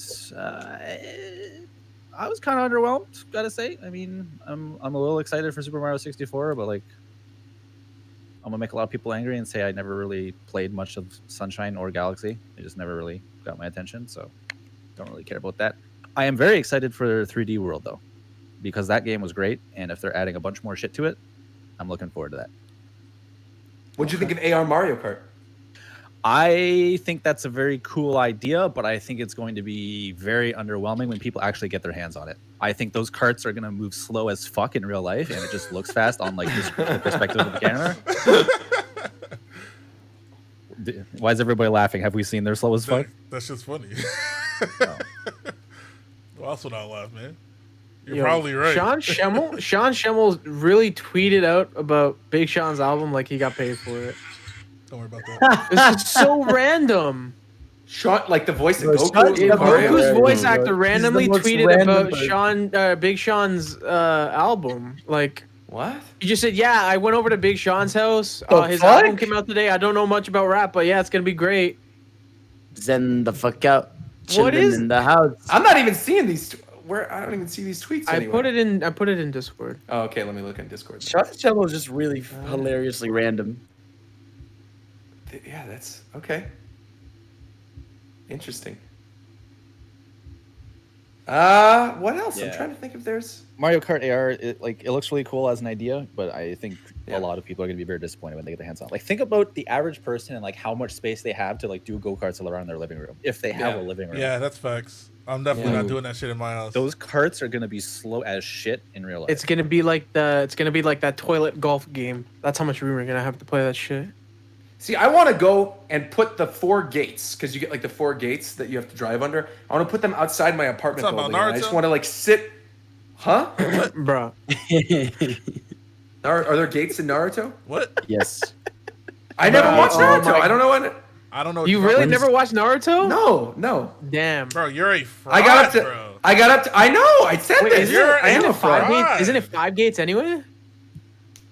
I was kind of underwhelmed, gotta say. I mean, I'm a little excited for Super Mario 64, but like, I'm gonna make a lot of people angry and say I never really played much of Sunshine or Galaxy. It just never really got my attention, so don't really care about that. I am very excited for 3D World though, because that game was great, and if they're adding a bunch more shit to it, I'm looking forward to that. What'd you think of AR Mario Kart? I think that's a very cool idea, but I think it's going to be very underwhelming when people actually get their hands on it. I think those carts are going to move slow as fuck in real life, and it just looks fast on like this perspective of the camera. Why is everybody laughing? Have we seen they're slow as fuck? That's just funny. Oh. Well, that's what I laugh, man. You're Yo, probably right. Sean Schemmel really tweeted out about Big Sean's album like he got paid for it. Don't worry about that. This is so random. Sean, like the voice of Bro, Goku. Sean- in Yeah, Mario? Goku's Mario. voice He's actor the randomly most tweeted random about person. Big Sean's album. Like What? he just said, "Yeah, I went over to Big Sean's house. The His fuck? album came out today. I don't know much about rap, but yeah, it's gonna be great." Zen the fuck out. Chilling is- in the house? I'm not even seeing these. Where I don't even see these tweets I anywhere. put it in Discord. Oh, okay. Let me look in Discord. Sean Schemmel is just really hilariously random. Yeah, that's okay. Interesting. What else? I'm Yeah. trying to think if there's. Mario Kart AR, it looks really cool as an idea, but I think Yeah. a lot of people are going to be very disappointed when they get their hands on it. Like, think about the average person and like how much space they have to like do go-karts all around their living room, if they have Yeah. a living room. Yeah, that's facts. I'm definitely Yeah. not doing that shit in my house. Those carts are going to be slow as shit in real life. It's gonna be like that toilet golf game. That's how much room we're gonna have to play that shit. See, I want to go and put the 4 gates because you get like the 4 gates that you have to drive under. I want to put them outside my apartment What's up, building. And I just Naruto? want to like sit. Huh? Bro. Are there gates in Naruto? What? Yes. I never Bro, watched oh Naruto. my- I don't know what. I don't know. What You you're really talking never watched Naruto? No. Damn. Bro, you're a fraud, I got up to. bro. I know. I said Wait, this. I am a fraud. fraud. Isn't it 5 gates anyway?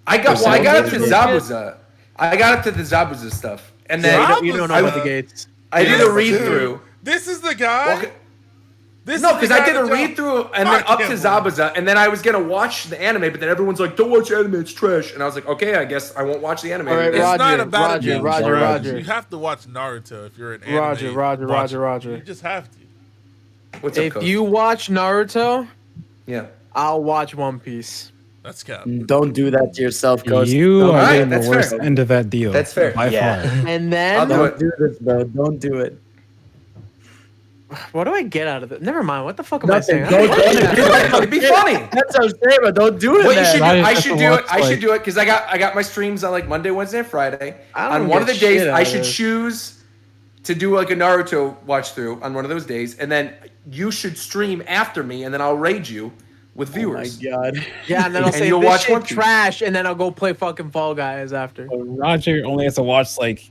I got up to Shit. Zabuza. I got up to the Zabuza stuff, and then You don't know I- about the gates. I did a Dude, read through. This is the guy. Okay. This No, is the because I guy did a that read through and then Fuck up to him. Zabuza, and then I was gonna watch the anime, but then everyone's like, "Don't watch anime, it's trash." And I was like, "Okay, I guess I won't watch the anime." All right, It's It's- not Roger, about Roger, it being Roger, trash. Roger. You have to watch Naruto if you're an anime. Roger, watcher. Roger. You just have to. What's up, If Coach? you watch Naruto, Yeah. I'll watch One Piece. That's cap. Don't do that to yourself, Ghost. You Don't, are Alright, getting the that's worst fair. end of that deal. That's fair. By Yeah. far. And I'll then do don't do this, bro. Don't do it. what do I get out of it? Never mind. What the fuck am Nothing. I saying? It'd be funny. That's what I'm saying, but don't do it, What you should do? man. Right, I just should to do it. watch, I should like- do it because I got my streams on like Monday, Wednesday, and Friday. I don't On one of get the days, shit out I of should this. choose to do like a Naruto watch through on one of those days, and then you should stream after me, and then I'll raid you with Oh my viewers. god. Yeah, and then I'll And say you'll this watch shit One Piece. trash, and then I'll go play fucking Fall Guys after. Roger only has to watch like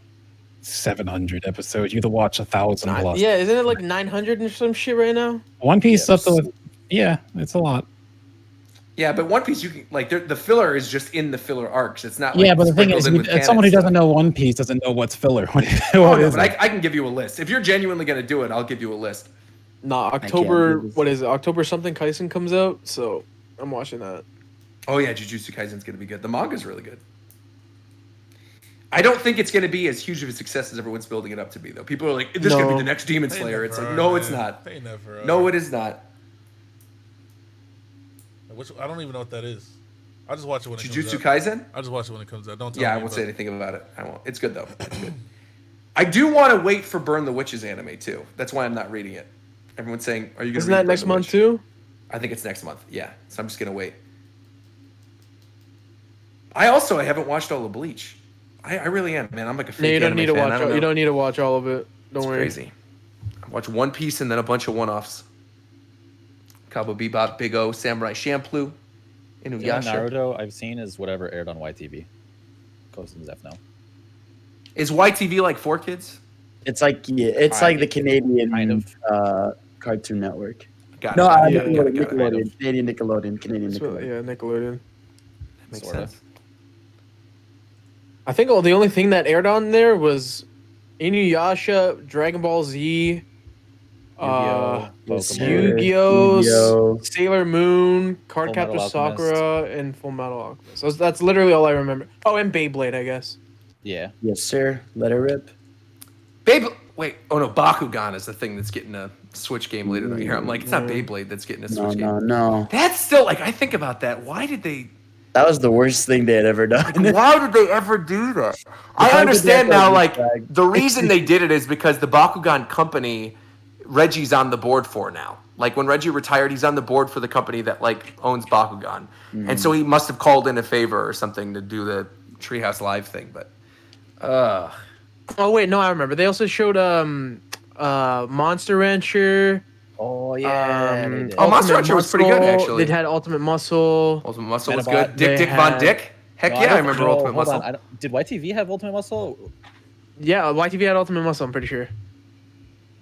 700 episodes. You have to watch 1,000 plus. Yeah, isn't it like 900 and some shit right now? One Piece up to it's a lot. Yeah, but One Piece, you can like the filler is just in the filler arcs. It's not. Like, Yeah, but the thing sprinkled is, in with someone who canon doesn't know One Piece doesn't know what's filler. What Oh, no, is but it? I can give you a list. If you're genuinely gonna do it, I'll give you a list. Nah, can't October. do this. What is it? October something. Kaisen comes out, so I'm watching that. Oh yeah, Jujutsu Kaisen's gonna be good. The manga's really good. I don't think it's gonna be as huge of a success as everyone's building it up to be, though. People are like, "This is gonna be No. the next Demon They Slayer." never It's like, are, no, it's man. not. They never are. No, it is not. Which I don't even know what that is. I just watch it when it Jujutsu comes out. Kaisen? I just watch it when it comes out. Don't tell Yeah, me. I won't say anything about it. I won't. It's good though. It's good. I do want to wait for Burn the Witch's anime too. That's why I'm not reading it. Everyone's saying, "Are you going to?" Isn't that next month too? I think it's next month. Yeah, so I'm just gonna wait. I haven't watched all of Bleach. I really am, man. I'm like a No, fake you don't anime need to fan. watch. I don't know. You don't need to watch all of it. Don't It's worry. crazy. I watch One Piece and then a bunch of one-offs. Cowboy Bebop, Big O, Samurai Champloo, Inuyasha. Yeah, Naruto I've seen is whatever aired on YTV. Coast and Zeph now. Is YTV like 4Kids? It's like the Canadian Kind of. Cartoon Network. Got No, it. Yeah, Nickelodeon, Canadian Nickelodeon, Canadian So, Nickelodeon. yeah, Nickelodeon. That makes Sorta. sense. I think the only thing that aired on there was Inuyasha, Dragon Ball Z, Yu-Gi-Oh, Yes, Pokemon. sir. Yu-Gi-Oh, Yu-Gi-Oh. Sailor Moon, Full Cardcaptor Metal Sakura, and Full Metal Alchemist. That's literally all I remember. Oh, and Beyblade, I guess. Yeah. Yes, sir. Let it rip. Wait. Oh no, Bakugan is the thing that's getting a Switch game later tonight. Here, I'm like, it's not Beyblade that's getting a Switch game. No. That's still like, I think about that. Why did they? That was the worst thing they had ever done. Why did they ever do that? Why I did understand that now. go Like back? the reason they did it is because the Bakugan company, Reggie's on the board for now. Like when Reggie retired, he's on the board for the company that like owns Bakugan, and so he must have called in a favor or something to do the Treehouse Live thing. But, Oh wait, no, I remember. They also showed Monster Rancher. Oh yeah. they did. Oh, Monster Rancher was pretty good, Muscle. actually. They had Ultimate Muscle. Ultimate Muscle was Metapod. good. They Dick Von had- Dick. Heck No, yeah, I don't- remember no, Ultimate hold on, Muscle. Did YTV have Ultimate Muscle? Yeah, YTV had Ultimate Muscle. I'm pretty sure.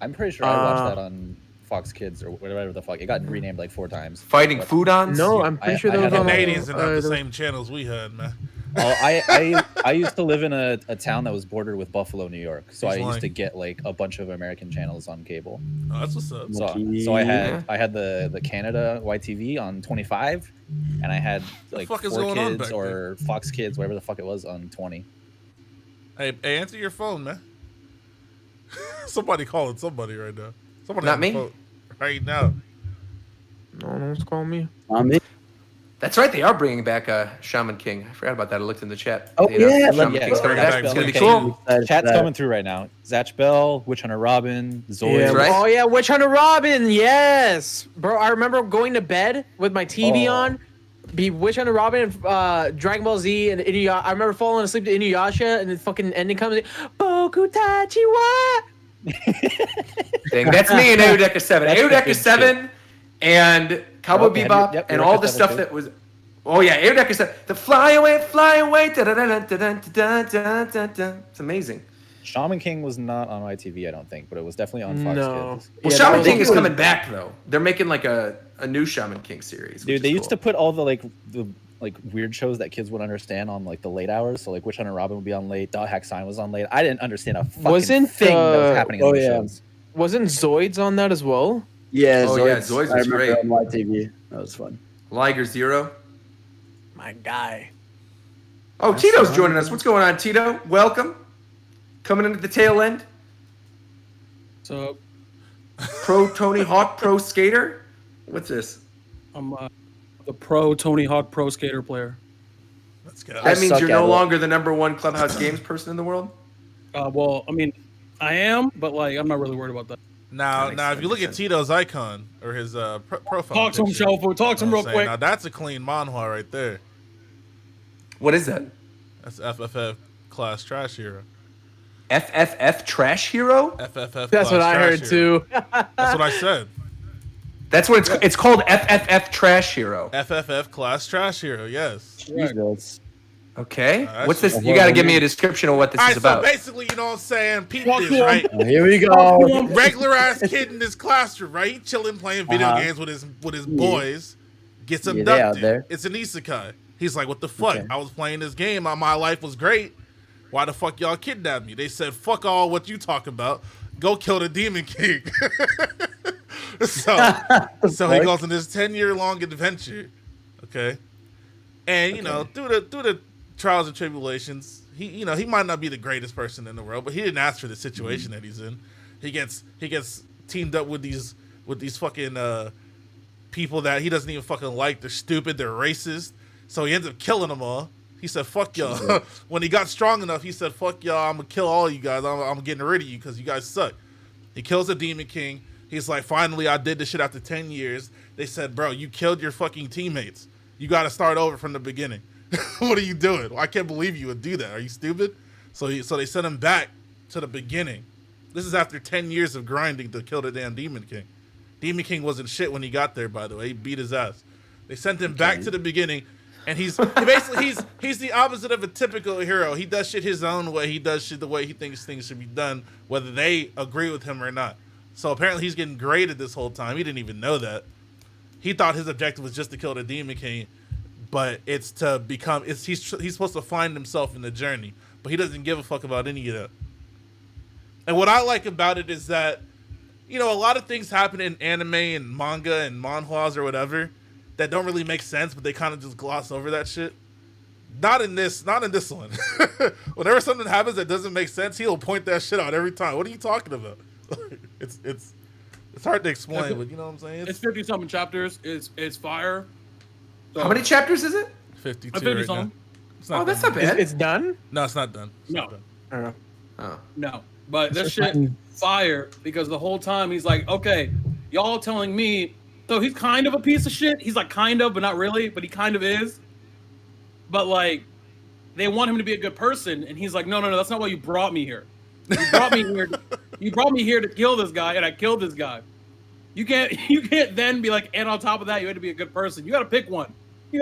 I'm pretty sure I watched that on Fox Kids or whatever the fuck. It got renamed like 4 times. Fighting But- Foodons. No, I'm pretty I- sure I that was had on. Canadians didn't have the there was- same channels we had, man. Oh, I used to live in a town that was bordered with Buffalo, New York. So He's I used lying. to get like a bunch of American channels on cable. Oh, that's what's up. So I had the Canada YTV on 25, and I had like fuck is 4 going on Kids back or Fox Kids, whatever the fuck it was, on 20. Hey, answer your phone, man. Somebody calling somebody right now. Somebody Not on the me. phone right now. No one's calling me. That's right. They are bringing back Shaman King. I forgot about that. I looked in the chat. Oh, They announced yeah, Shaman yeah, King's coming back. Zatch It's gonna be Bell. cool. Chat's coming through right now. Zatch Bell, Witch Hunter Robin, Zoid. Yeah. right. Oh yeah, Witch Hunter Robin. Yes, bro. I remember going to bed with my TV Oh. on. Be Witch Hunter Robin and Dragon Ball Z and Inuyasha. I remember falling asleep to Inuyasha and the fucking ending comes. Boku Tachi wa. Thing. That's me and Eudeka 7. That's the Eudeka good 7 and Cowboy Yep, Bebop yep, and Eudeka all the 7 stuff too. that was. Oh yeah, Eudeka 7. The fly away. Da-da-da-da-da-da-da-da-da-da. It's amazing. Shaman King was not on YTV, I don't think, but it was definitely on Fox No. Kids. Well, Yeah, Shaman that was- King is coming back though. They're making like a new Shaman King series. Dude, they used to put all the weird shows that kids would understand on like the late hours. So like Witch Hunter Robin would be on late, Dot Hack Sign was on late. I didn't understand a fucking Wasn't, thing that was happening on oh, the yeah. shows. Wasn't Zoids on that as well? Yeah, Oh, yeah, Zoids was I remember great. on YTV. That was fun. Liger Zero. My guy. Oh, Tito's joining us. What's going on, Tito? Welcome. Coming in at the tail end. So Pro Tony Hawk Pro Skater. What's this? I'm the pro Tony Hawk pro skater player. Let's go. That means suck you're at no it. longer the #1 Clubhouse Games person in the world? Well, I mean, I am, but like I'm not really worried about that. Now, That makes if you look at sense. Tito's icon or his profile, Talk to him, picture, Shofu. Talk to him you know real what I'm saying? quick. Now that's a clean manhwa right there. What is that? That's FFF class trash hero. FFF Trash Hero? FFF. That's what class I trash heard hero. too. That's what I said. That's what it's called. FFF Trash Hero. FFF class trash hero. Yes. Jesus. Okay. That's What's this? just- You got to give me a description of what this All is right. So about. basically, you know what I'm saying? Peep Talk this, to him. right? Oh, here we go. Regular ass kid in this classroom, right? He chilling playing video Uh-huh. games with his boys. Gets Yeah, they out abducted. there. It's an isekai. He's like, "What the fuck? Okay. I was playing this game. My life was great. Why the fuck y'all kidnapped me?" They said, "Fuck all what you talk about. Go kill the Demon King." so he goes on this 10-year-long adventure. Okay, and you know through the trials and tribulations, he might not be the greatest person in the world, but he didn't ask for the situation that he's in. He gets teamed up with these fucking people that he doesn't even fucking like. They're stupid. They're racist. So he ends up killing them all. He said, fuck y'all. When he got strong enough, he said, fuck y'all. I'm going to kill all you guys. I'm getting rid of you because you guys suck. He kills the Demon King. He's like, finally, I did this shit after 10 years. They said, bro, you killed your fucking teammates. You got to start over from the beginning. What are you doing? I can't believe you would do that. Are you stupid? So they sent him back to the beginning. This is after 10 years of grinding to kill the damn Demon King. Demon King wasn't shit when he got there, by the way. He beat his ass. They sent him back to the beginning, and he's the opposite of a typical hero. He does shit his own way. He does shit the way he thinks things should be done, whether they agree with him or not. So apparently he's getting graded this whole time. He didn't even know that. He thought his objective was just to kill the Demon King, but it's to become. He's supposed to find himself in the journey, but he doesn't give a fuck about any of that. And what I like about it is that, you know, a lot of things happen in anime and manga and manhwas or whatever that don't really make sense, but they kind of just gloss over that shit. Not in this one. Whenever something happens that doesn't make sense, he'll point that shit out every time. What are you talking about? It's hard to explain, but you know what I'm saying? It's 50-something chapters. It's fire. So, How many chapters is it? 52 50 right something. now. Oh, that's not bad. It's done? No, it's not done. It's No. not done. I don't know. Oh. No, but this shit fire because the whole time he's like, okay, y'all telling me, so he's kind of a piece of shit. He's like kind of, but not really, but he kind of is. But like, they want him to be a good person, and he's like, no, that's not why you brought me here. You brought me here. You brought me here to kill this guy, and I killed this guy. You can't then be like, and on top of that, you had to be a good person. You got to pick one. You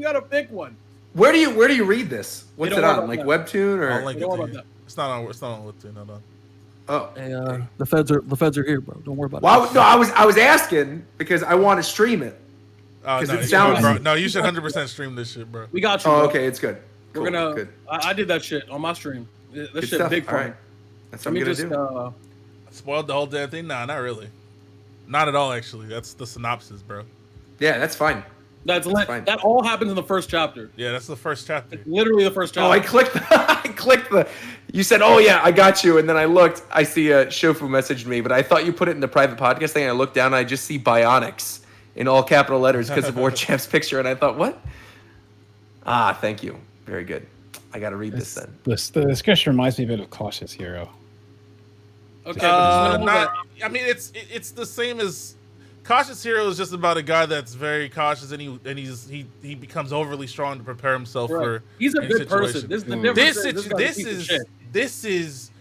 got to pick one. Where do you read this? What's don't it worry on? about Like that. Webtoon or? I'll link it Don't to worry you. about that. It's not on Webtoon. No. Oh. Hey, the feds are here, bro. Don't worry about Well, it. no, I was asking because I want to stream it. Oh, 'Cause no, it you sounds- should, bro. No, you should 100% stream this shit, bro. We got you. Oh, bro. okay, it's good. We're Cool, gonna. good. I did that shit on my stream. This Good shit stuff. big All fun. right. That's Let what me I'm just. gonna do. Spoiled the whole damn thing? Nah, not really. Not at all, actually. That's the synopsis, bro. Yeah, that's fine. That's fine. that all happens in the first chapter. Yeah, that's the first chapter. Literally the first chapter. Oh, I clicked the. You said, "Oh yeah, I got you," and then I looked. I see Shofu messaged me, but I thought you put it in the private podcast thing. I looked down, and I just see Bionics in all capital letters because of Warchamp's picture, and I thought, "What?" Ah, thank you. Very good. I got to read this then. The discussion reminds me a bit of Cautious Hero. Okay, but just know that- I mean, it's the same as Cautious Hero is just about a guy that's very cautious and he becomes overly strong to prepare himself right. for. He's a any good person. situation. This is the difference. This is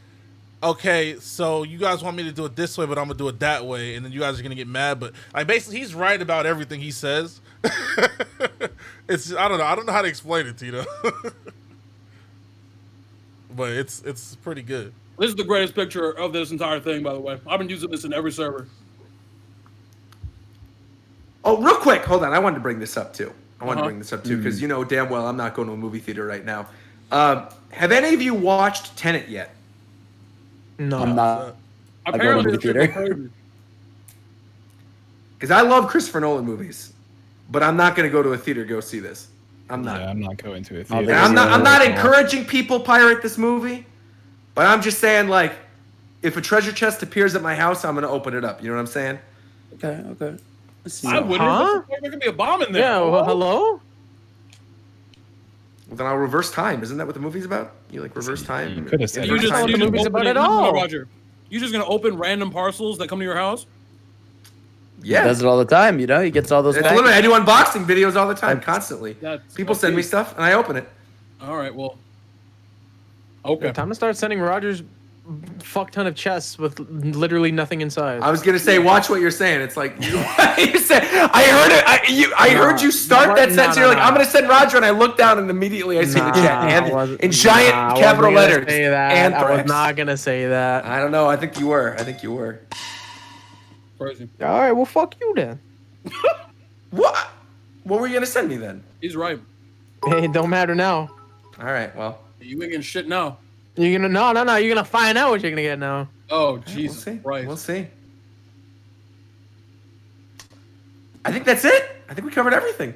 okay. So you guys want me to do it this way, but I'm gonna do it that way, and then you guys are gonna get mad. But like basically, he's right about everything he says. I don't know how to explain it to you, know? But it's pretty good. This is the greatest picture of this entire thing, by the way. I've been using this in every server. Oh, real quick, hold on. I wanted to bring this up too. Because you know damn well I'm not going to a movie theater right now. Have any of you watched Tenet yet? No. I'm not. Apparently, movie this shit is theater. crazy. Because I love Christopher Nolan movies, but I'm not going to go to a theater to go see this. I'm not. Yeah, I'm not going to a I'll theater. be And I'm not Yeah. encouraging people pirate this movie, but I'm just saying, like, if a treasure chest appears at my house, I'm gonna open it up. You know what I'm saying? Okay. Let's see. I wouldn't. Huh? There could be a bomb in there. Yeah, well, hello? Well, then I'll reverse time. Isn't that what the movie's about? You like reverse time? You could have said Inverse just time? told the movie's about it no, all. Roger. You're just gonna open random parcels that come to your house. He Yeah. does it all the time. You know, he gets all those. It's packages. literally, I do unboxing videos all the time, constantly. That's People send me stuff, and I open it. All right. Well. Okay. Time to start sending Rogers fuck ton of chests with literally nothing inside. I was gonna say, watch what you're saying. It's like you said. I heard it. I heard you start that No, sentence. no, You're like, no. I'm gonna send Roger, and I look down, and immediately I see the chat I and wasn't- in giant I capital wasn't gonna letters. Say that. I was Anthrax. not gonna say that. I don't know. I think you were. Crazy. All right, well, fuck you then. What? What were you gonna send me then? He's right. It don't matter now. All right. Well, You ain't getting shit now. You're gonna no. You're gonna find out what you're gonna get now. Oh we'll Jesus see. Christ. We'll see. I think that's it. I think we covered everything.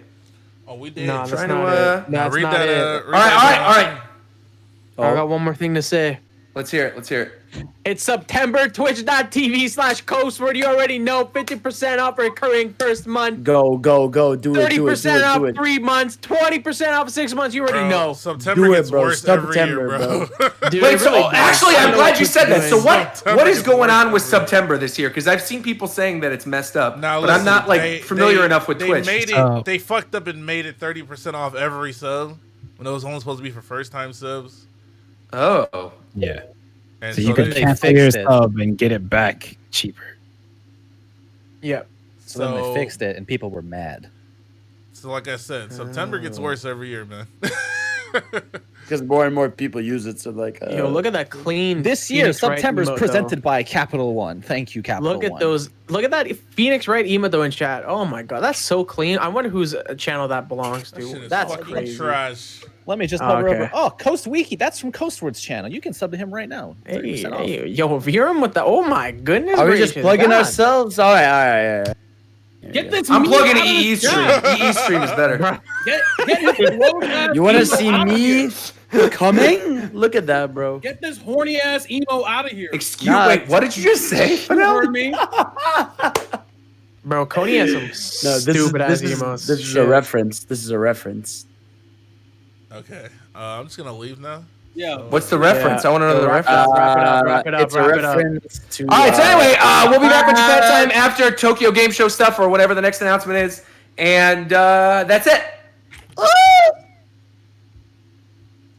Oh, we did. No, that's trying not to, it. That's read not that. it. Read All right. that All right. I got one more thing to say. Let's hear it. Let's hear it. It's September. Twitch.tv/Coastword. You already know. 50% off recurring first month. Go. Do it. 30% off Do it. 3 months. 20% off 6 months. You already know. September Do it, gets bro. worse every year, September, bro. Dude, Wait, it so really does. actually, I I'm know glad what you said that. So doing. what is going September on with gets worse. September this year? Because I've seen people saying that it's messed up, Now, but I'm not like listen, familiar enough with they Twitch. Made it, So- they fucked up and made it 30% off every sub when it was only supposed to be for first time subs. Oh, Yeah. And So you can they cancel your fixed it. sub and get it back cheaper. Yeah. So then they fixed it, and people were mad. So like I said, September gets worse every year, man. Because more and more people use it. So like, Yo, look at that clean. This year, Phoenix Wright September's emote, presented by Capital One. Thank you, though. Capital Look at One. those. Look at that Phoenix Wright emote though in chat. Oh my god, that's so clean. I wonder whose channel that belongs That shit to. is That's fucking crazy. trash. Let me just Oh, hover okay. over. Oh, Coast Wiki. That's from Coastward's channel. You can sub to him right now. 30% off. Hey, yo, hear him with the. Oh my goodness. are we just gracious, plugging God. ourselves? All right. Get this. I'm meme plugging out of EE the stream. chat. EE stream is better. Get his road-ass You want to emo see out of me here. coming? Look at that, bro. Get this horny ass emo out of here. Excuse Nah, wait, what did you just say? You heard me? Bro, Cody has some No, stupid ass this emos. This is Shit. a reference. This is a reference. Okay, I'm just gonna leave now. Yeah. What's the reference? Yeah. I want to know the Wrap it reference. up, wrap it up, It's a wrap it up. reference to. All right, so anyway, we'll be back with Japan time after Tokyo Game Show stuff or whatever the next announcement is, and that's it.